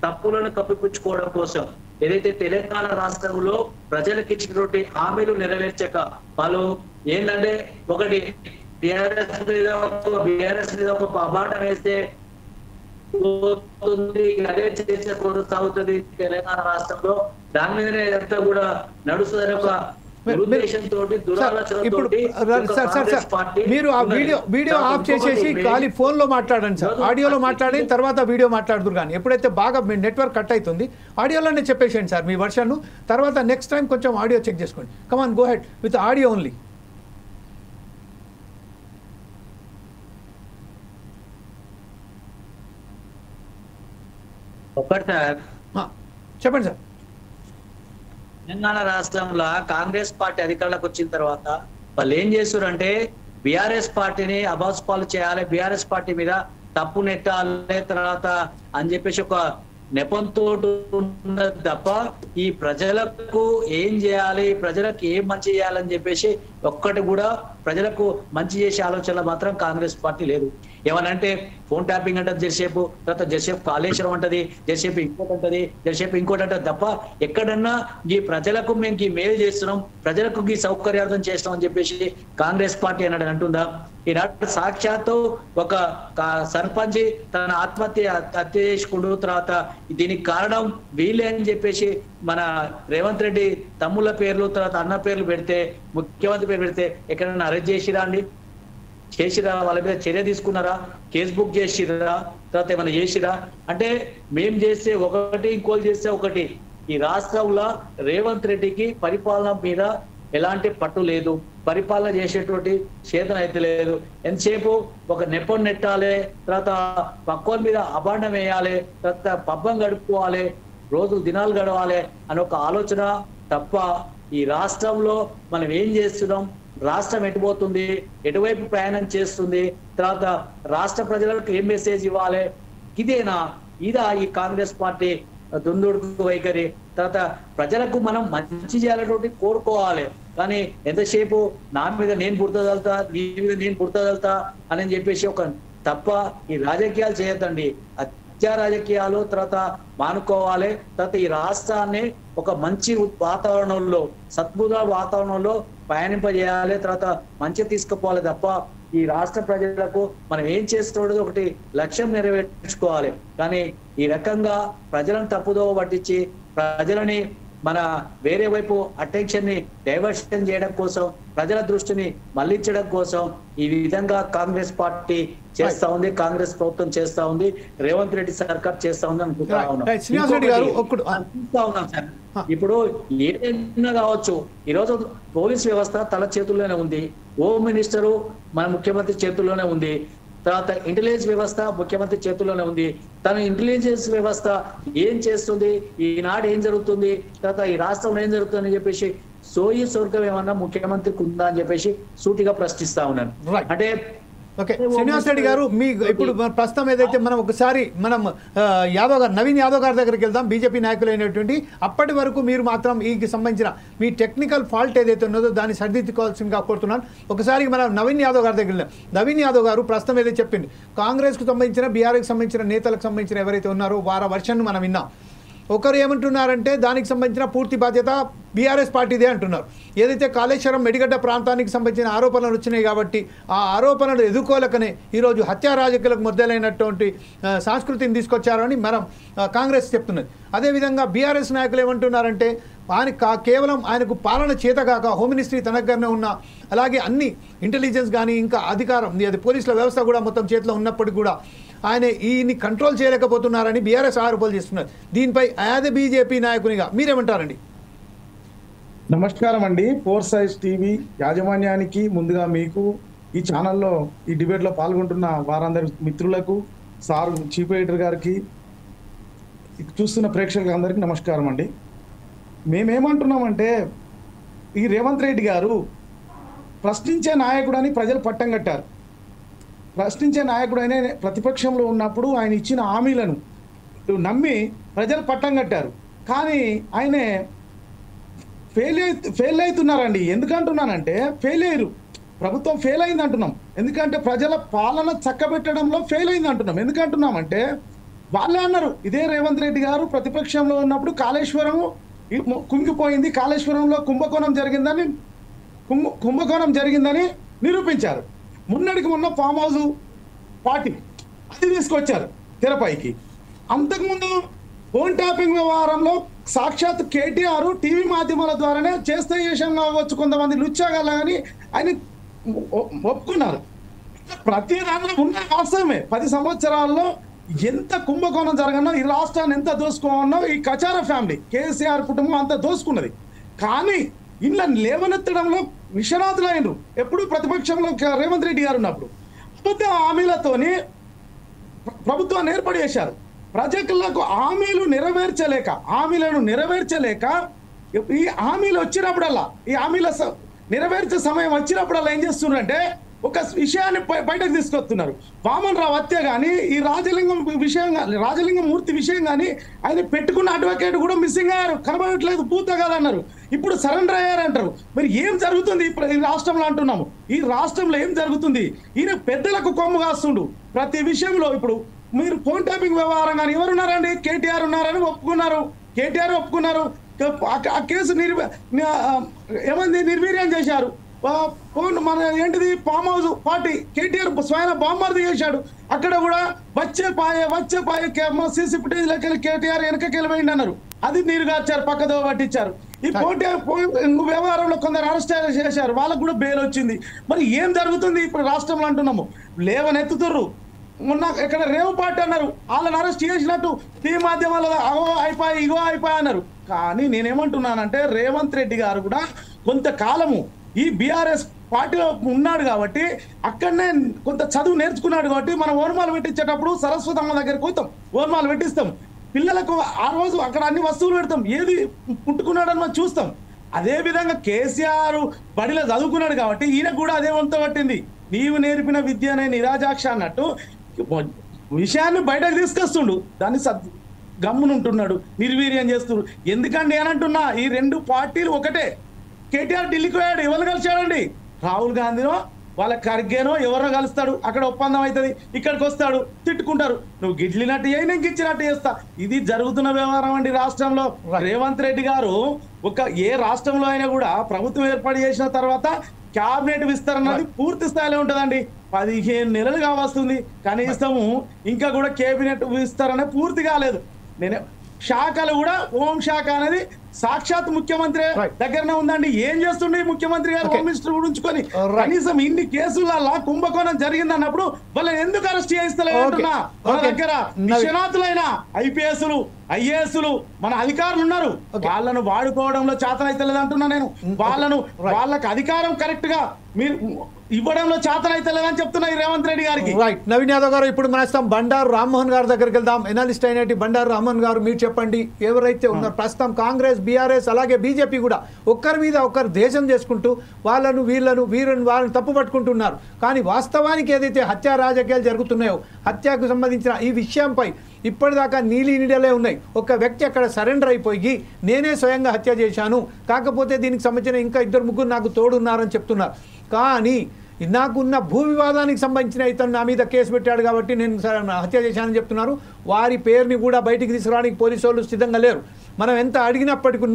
తప్పులను కప్పిపుచ్చుకోవడం కోసం ఏదైతే తెలంగాణ రాష్ట్రంలో ప్రజలకు ఇచ్చినటువంటి హామీలు నెరవేర్చక వాళ్ళు ఏంటంటే ఒకటి బీఆర్ఎస్ మీద ఒక అబాటం వేస్తే అదే చేసే కొనసాగుతుంది తెలంగాణ రాష్ట్రంలో. దాని మీదనే అంతా కూడా నడుస్తుందని ఒక మీరు ఆ వీడియో ఆఫ్ చేసేసి ఖాళీ ఫోన్లో మాట్లాడండి సార్. ఆడియోలో మాట్లాడి తర్వాత వీడియో మాట్లాడుతురు. కానీ ఎప్పుడైతే బాగా మీ నెట్వర్క్ కట్ అవుతుంది ఆడియోలోనే చెప్పేసేయండి సార్ మీ వర్షన్. తర్వాత నెక్స్ట్ టైం కొంచెం ఆడియో చెక్ చేసుకోండి. Come on go head with audio only. చెప్పండి సార్. తెలంగాణ రాష్ట్రంలో కాంగ్రెస్ పార్టీ అధికారంలోకి వచ్చిన తర్వాత వాళ్ళు ఏం చేస్తారంటే బీఆర్ఎస్ పార్టీని అబాస్ పాలు చేయాలి, బీఆర్ఎస్ పార్టీ మీద తప్పు నెట్టాలి తర్వాత అని చెప్పేసి ఒక నెపంతో ఉన్నది తప్ప ఈ ప్రజలకు ఏం చేయాలి, ప్రజలకు ఏం మంచి చేయాలని చెప్పేసి ఒక్కటి కూడా ప్రజలకు మంచి చేసే ఆలోచనలు మాత్రం కాంగ్రెస్ పార్టీ లేదు. ఏమనంటే ఫోన్ ట్యాపింగ్ అంటది జెర్సేపు, తర్వాత జెర్సేపు కాళేశ్వరం అంటది, జెర్సేపు ఇంకోటి అంటది, జెర్సేపు ఇంకోటి అంటది తప్ప ఎక్కడన్నా ఈ ప్రజలకు మేము ఈ మేలు చేస్తున్నాం, ప్రజలకు ఈ సౌకర్యార్థం చేస్తాం అని చెప్పేసి కాంగ్రెస్ పార్టీ అన్నాడు అంటుందా? ఈనాడు సాక్షాత్తు ఒక సర్పంచ్ తన హత్య చేసుకుంటూ తర్వాత దీనికి కారణం వీళ్ళే అని చెప్పేసి మన రేవంత్ రెడ్డి తమ్ముళ్ళ పేర్లు తర్వాత అన్న పేర్లు పెడితే, ముఖ్యమంత్రి పేరు పెడితే ఎక్కడైనా అరెస్ట్ చేసిరా అండి? చేసిరా? వాళ్ళ మీద చర్య తీసుకున్నారా? కేసు బుక్ చేసిరా? తర్వాత ఏమైనా చేసిరా? అంటే మేం చేస్తే ఒకటి, ఇంకోటి చేస్తే ఒకటి. ఈ రాష్ట్రంలో రేవంత్ రెడ్డికి పరిపాలన మీద ఎలాంటి పట్టు లేదు, పరిపాలన చేసేటువంటి చేతన అయితే లేదు. ఎంతసేపు ఒక నెప్పం నెట్టాలి, తర్వాత పక్కోల మీద అబాండం వేయాలి, తర్వాత పబ్బం గడుపుకోవాలి, రోజులు దినాలు గడవాలి అని ఒక ఆలోచన తప్ప ఈ రాష్ట్రంలో మనం ఏం చేస్తున్నాం, రాష్ట్రం ఎటుపోతుంది, ఎటువైపు ప్రయాణం చేస్తుంది, తర్వాత రాష్ట్ర ప్రజలకు ఏం మెసేజ్ ఇవ్వాలి, ఇదేనా? ఇదా ఈ కాంగ్రెస్ పార్టీ దుందుడుకు వైఖరి? తర్వాత ప్రజలకు మనం మంచి చేయాలనేటువంటి కోరుకోవాలి. కానీ ఎంతసేపు నా మీద నేను బుర్తదలుతా, నీ మీద నేను బుర్తదలుతా అని చెప్పేసి ఒక తప్ప ఈ రాజకీయాలు చేయొద్దండి. హత్యా రాజకీయాలు తర్వాత మానుకోవాలి. తర్వాత ఈ రాష్ట్రాన్ని ఒక మంచి వాతావరణంలో, సద్బుధ వాతావరణంలో పయనింపజేయాలి, తర్వాత మంచి తీసుకుపోవాలి తప్ప ఈ రాష్ట్ర ప్రజలకు మనం ఏం చేస్తున్నాడో ఒకటి లక్ష్యం నెరవేర్చుకోవాలి. కానీ ఈ రకంగా ప్రజలను తప్పుదోవ పట్టించి ప్రజలని మన వేరే వైపు అటెన్షన్ ని డైవర్షన్ చేయడం కోసం, ప్రజల దృష్టిని మళ్లించడం కోసం ఈ విధంగా కాంగ్రెస్ పార్టీ చేస్తా ఉంది, కాంగ్రెస్ ప్రభుత్వం చేస్తా ఉంది, రేవంత్ రెడ్డి సర్కార్ చేస్తా ఉంది అనుకుంటా ఉన్నాం సార్. ఇప్పుడు ఏదైనా కావచ్చు, ఈరోజు పోలీస్ వ్యవస్థ తన చేతుల్లోనే ఉంది, హోమ్ మినిస్టరు మన ముఖ్యమంత్రి చేతుల్లోనే ఉంది, తర్వాత ఇంటెలిజెన్స్ వ్యవస్థ ముఖ్యమంత్రి చేతుల్లోనే ఉంది. తన ఇంటెలిజెన్స్ వ్యవస్థ ఏం చేస్తుంది, ఈనాడు ఏం జరుగుతుంది, తర్వాత ఈ రాష్ట్రంలో ఏం జరుగుతుంది అని చెప్పేసి సోయి స్వర్గం ఏమన్నా ముఖ్యమంత్రికి ఉందా అని చెప్పేసి సూటిగా ప్రశ్నిస్తా ఉన్నాను. అంటే ఓకే శ్రీనివాస్ రెడ్డి గారు, మీ ఇప్పుడు ప్రస్తుతం ఏదైతే మనం ఒకసారి మనం యాదవ్ గారు, నవీన్ యాదవ్ గారి దగ్గరికి వెళ్దాం, బీజేపీ నాయకులు అయినటువంటి. అప్పటి వరకు మీరు మాత్రం ఈ సంబంధించిన మీ టెక్నికల్ ఫాల్ట్ ఏదైతే ఉన్నదో దాన్ని సరిదిద్దుకోవాల్సిందిగా కోరుతున్నాను. ఒకసారి మనం నవీన్ యాదవ్ గారి దగ్గర వెళ్దాం. నవీన్ యాదవ్ గారు ప్రస్తుతం ఏదైతే చెప్పింది, కాంగ్రెస్కు సంబంధించిన, బీఆర్ఎస్కి సంబంధించిన నేతలకు సంబంధించిన ఎవరైతే ఉన్నారో వారి వర్షన్ మనం విన్నాం. ఒకరు ఏమంటున్నారంటే దానికి సంబంధించిన పూర్తి బాధ్యత బీఆర్ఎస్ పార్టీదే అంటున్నారు. ఏదైతే కాళేశ్వరం మెడిగడ్డ ప్రాంతానికి సంబంధించిన ఆరోపణలు వచ్చినాయి కాబట్టి ఆ ఆరోపణలు ఎదుర్కోలేకనే ఈరోజు హత్యా రాజకీయాలకు మొదలైనటువంటి సంస్కృతిని తీసుకొచ్చారని మనం కాంగ్రెస్ చెప్తున్నది. అదేవిధంగా బీఆర్ఎస్ నాయకులు ఏమంటున్నారంటే కేవలం ఆయనకు పాలన చేతగాక హోమ్ మినిస్ట్రీ తన దగ్గరనే ఉన్న, అలాగే అన్ని ఇంటెలిజెన్స్ కానీ ఇంకా అధికారం అది పోలీసుల వ్యవస్థ కూడా మొత్తం చేతిలో ఉన్నప్పటికీ కూడా ఆయన ఈయన్ని కంట్రోల్ చేయలేకపోతున్నారని బీఆర్ఎస్ ఆరోపణలు చేస్తున్నారు. దీనిపై యాద బీజేపీ నాయకునిగా మీరేమంటారండి? నమస్కారం అండి. ఫోర్ సైజ్ టీవీ యాజమాన్యానికి, ముందుగా మీకు, ఈ ఛానల్లో ఈ డిబేట్లో పాల్గొంటున్న వారందరి మిత్రులకు, సార్ చీఫ్ ఎడిటర్ గారికి, చూస్తున్న ప్రేక్షకులందరికీ నమస్కారం అండి. మేమేమంటున్నామంటే ఈ రేవంత్ రెడ్డి గారు ప్రశ్నించే నాయకుడని ప్రజలు పట్టం కట్టారు. ప్రశ్నించే నాయకుడు అయినా ప్రతిపక్షంలో ఉన్నప్పుడు ఆయన ఇచ్చిన హామీలను నమ్మి ప్రజలు పట్టం కట్టారు. కానీ ఆయనే ఫెయిల్ అవుతున్నారండి. ఎందుకంటున్నానంటే ఫెయిల్ అయ్యారు, ప్రభుత్వం ఫెయిల్ అయింది అంటున్నాం. ఎందుకంటే ప్రజల పాలన చక్కబెట్టడంలో ఫెయిల్ అయింది అంటున్నాం. ఎందుకంటున్నామంటే వాళ్ళే అన్నారు, ఇదే రేవంత్ రెడ్డి గారు ప్రతిపక్షంలో ఉన్నప్పుడు కాళేశ్వరం కుంగిపోయింది, కాళేశ్వరంలో కుంభకోణం జరిగిందని నిరూపించారు. మొన్నటికి మొన్న ఫామ్ హౌస్ పార్టీ అది తీసుకొచ్చారు తెరపైకి. అంతకుముందు ఫోన్ ట్యాపింగ్ వ్యవహారంలో సాక్షాత్ కేటీఆర్ టీవీ మాధ్యమాల ద్వారానే చేసాం కావచ్చు కొంతమంది లుచ్చాగల అని ఆయన ఒప్పుకున్నారు. ప్రతి దాంట్లో ఉన్న వాస్తవమే. 10 సంవత్సరాల్లో ఎంత కుంభకోణం జరగనో, ఈ రాష్ట్రాన్ని ఎంత దోసుకోనో ఈ కచారా ఫ్యామిలీ కేసీఆర్ కుటుంబం అంతా దోసుకున్నది. కానీ ఇలా లేవనెత్తడంలో నిష్ణాతులైనరు. ఎప్పుడు ప్రతిపక్షంలో రేవంత్ రెడ్డి గారు ఉన్నప్పుడు అబద్ధ హామీలతోని ప్రభుత్వాన్ని ఏర్పాటు చేశారు. ప్రజలకు హామీలను నెరవేర్చలేక ఈ హామీలు వచ్చినప్పుడల్లా, ఈ హామీల నెరవేర్చే సమయం వచ్చినప్పుడల్లా ఏం చేస్తున్నారంటే ఒక విషయాన్ని బయటకు తీసుకొస్తున్నారు. వామన్ రావు హత్య కానీ, ఈ రాజలింగం మూర్తి విషయం కానీ, ఆయన పెట్టుకున్న అడ్వకేట్ కూడా మిస్సింగ్ అయ్యారు, కనబడట్లేదు, పూత కాదన్నారు. ఇప్పుడు సరెండర్ అయ్యారంటారు. మరి ఏం జరుగుతుంది ఈ రాష్ట్రంలో అంటున్నాము? ఈ రాష్ట్రంలో ఏం జరుగుతుంది? ఈయన పెద్దలకు కొమ్ము కాస్తుండు ప్రతి విషయంలో. ఇప్పుడు మీరు ఫోన్ ట్యాపింగ్ వ్యవహారం కానీ ఎవరున్నారండి? కేటీఆర్ ఉన్నారని ఒప్పుకున్నారు. ఆ కేసు ఏమంది నిర్వీర్యం చేశారు. మన ఏంటిది ఫామ్ హౌస్ పార్టీ కేటీఆర్ స్వయం బాంబర్ది చేశాడు. అక్కడ కూడా వచ్చే పాయ సీసీ ఫుటేజ్ లెక్కలు కేటీఆర్ వెనకకెళ్ళిపోయింది అన్నారు. అది నీరుగార్చారు, పక్కదో పట్టించారు. ఈ వ్యవహారంలో కొందరు అరెస్ట్ చేశారు, వాళ్ళకు కూడా బెయిల్ వచ్చింది. మరి ఏం జరుగుతుంది ఇప్పుడు రాష్ట్రంలో అంటున్నాము? లేవనెత్తుతుర్రు. మొన్న ఇక్కడ రేవు పార్టీ అన్నారు, వాళ్ళని అరెస్ట్ చేసినట్టు టీవీ మాధ్యమాల ఇగో అయిపోయి అన్నారు. కానీ నేనేమంటున్నానంటే రేవంత్ రెడ్డి గారు కూడా కొంతకాలము ఈ బీఆర్ఎస్ పార్టీలో ఉన్నాడు కాబట్టి, అక్కడనే కొంత చదువు నేర్చుకున్నాడు కాబట్టి, మనం ఓర్మాలు పెట్టించేటప్పుడు సరస్వతమ్మ దగ్గరికి పోతాం, ఓర్మాలు పెట్టిస్తాం. పిల్లలకు ఆ రోజు అక్కడ అన్ని వస్తువులు పెడతాం, ఏది పుట్టుకున్నాడని మనం చూస్తాం. అదే విధంగా కేసీఆర్ బడిలో చదువుకున్నాడు కాబట్టి ఈయన కూడా అదే వంత పట్టింది. నీవు నేర్పిన విద్య అనే నిరాజాక్ష అన్నట్టు విషయాన్ని బయటకు తీసుకొస్తుండు, దాన్ని గమ్మునుంటున్నాడు, నిర్వీర్యం చేస్తున్నారు. ఎందుకండి అని అంటున్నా, ఈ రెండు పార్టీలు ఒకటే. కేటీఆర్ ఢిల్లీకి పోయాడు, ఎవరు కలిశాడండి? రాహుల్ గాంధీనో వాళ్ళ ఖర్గేనో ఎవరినో కలుస్తాడు, అక్కడ ఒప్పందం అవుతుంది, ఇక్కడికి వస్తాడు, తిట్టుకుంటారు. నువ్వు గిడ్లినట్టు చేయి, నేను గిచ్చినట్టు చేస్తా. ఇది జరుగుతున్న వ్యవహారం అండి రాష్ట్రంలో. రేవంత్ రెడ్డి గారు ఏ రాష్ట్రంలో అయినా కూడా ప్రభుత్వం ఏర్పాటు చేసిన తర్వాత క్యాబినెట్ విస్తరణ పూర్తి స్థాయిలో ఉంటుందండి. 15 నెలలు కావస్తుంది కనీసము, ఇంకా కూడా కేబినెట్ విస్తరణ పూర్తి కాలేదు. నేను శాఖలు కూడా హోం శాఖ అనేది సాక్షాత్ ముఖ్యమంత్రి దగ్గరనే ఉందండి. ఏం చేస్తుండే ముఖ్యమంత్రి గారు హోమ్ మినిస్టర్ ఉంచుకొని? కనీసం ఇన్ని కేసులలో కుంభకోణం జరిగింది అన్నప్పుడు వాళ్ళని ఎందుకు అరెస్ట్ చేయిస్తలేదంటున్నా? మన దగ్గర నిష్ణాతులైన ఐపీఎస్లు ఐఏఎస్లు మన అధికారులు ఉన్నారు, వాళ్ళను వాడుకోవడంలో చేతనైతలేదు అంటున్నా నేను. వాళ్ళకి అధికారం కరెక్ట్ గా మీరు ఇవ్వడంలో చేతనైతలేదని చెప్తున్నా ఈ రేవంత్ రెడ్డి గారికి. రైట్, నవీన్ యాదవ్ గారు, ఇప్పుడు మనం బండారు రామ్మోహన్ గారి దగ్గరికి వెళ్దాం. ఎనాలిస్ట్ అయినట్టు బండారు రామ్మోహన్ గారు, మీరు చెప్పండి, ఎవరైతే ఉన్నారు ప్రస్తుతం కాంగ్రెస్, బీఆర్ఎస్ అలాగే బీజేపీ కూడా ఒక్కరి మీద ఒకరు దేశం చేసుకుంటూ వీళ్ళని తప్పు పట్టుకుంటున్నారు. కానీ వాస్తవానికి ఏదైతే హత్యా రాజకీయాలు జరుగుతున్నాయో, హత్యకు సంబంధించిన ఈ విషయంపై ఇప్పటిదాకా నీడలే ఉన్నాయి. ఒక వ్యక్తి అక్కడ సరెండర్ అయిపోయి నేనే స్వయంగా హత్య చేశాను, కాకపోతే దీనికి సంబంధించిన ఇంకా 2-3 నాకు తోడున్నారని చెప్తున్నారు. కానీ నాకున్న భూ వివాదానికి సంబంధించిన ఇతను నా మీద కేసు పెట్టాడు కాబట్టి నేను హత్య చేశానని చెప్తున్నారు. వారి పేరుని కూడా బయటికి తీసుకురావడానికి పోలీసు వాళ్ళు సిద్ధంగా లేరు. మనం ఎంత అడిగినప్పటికీ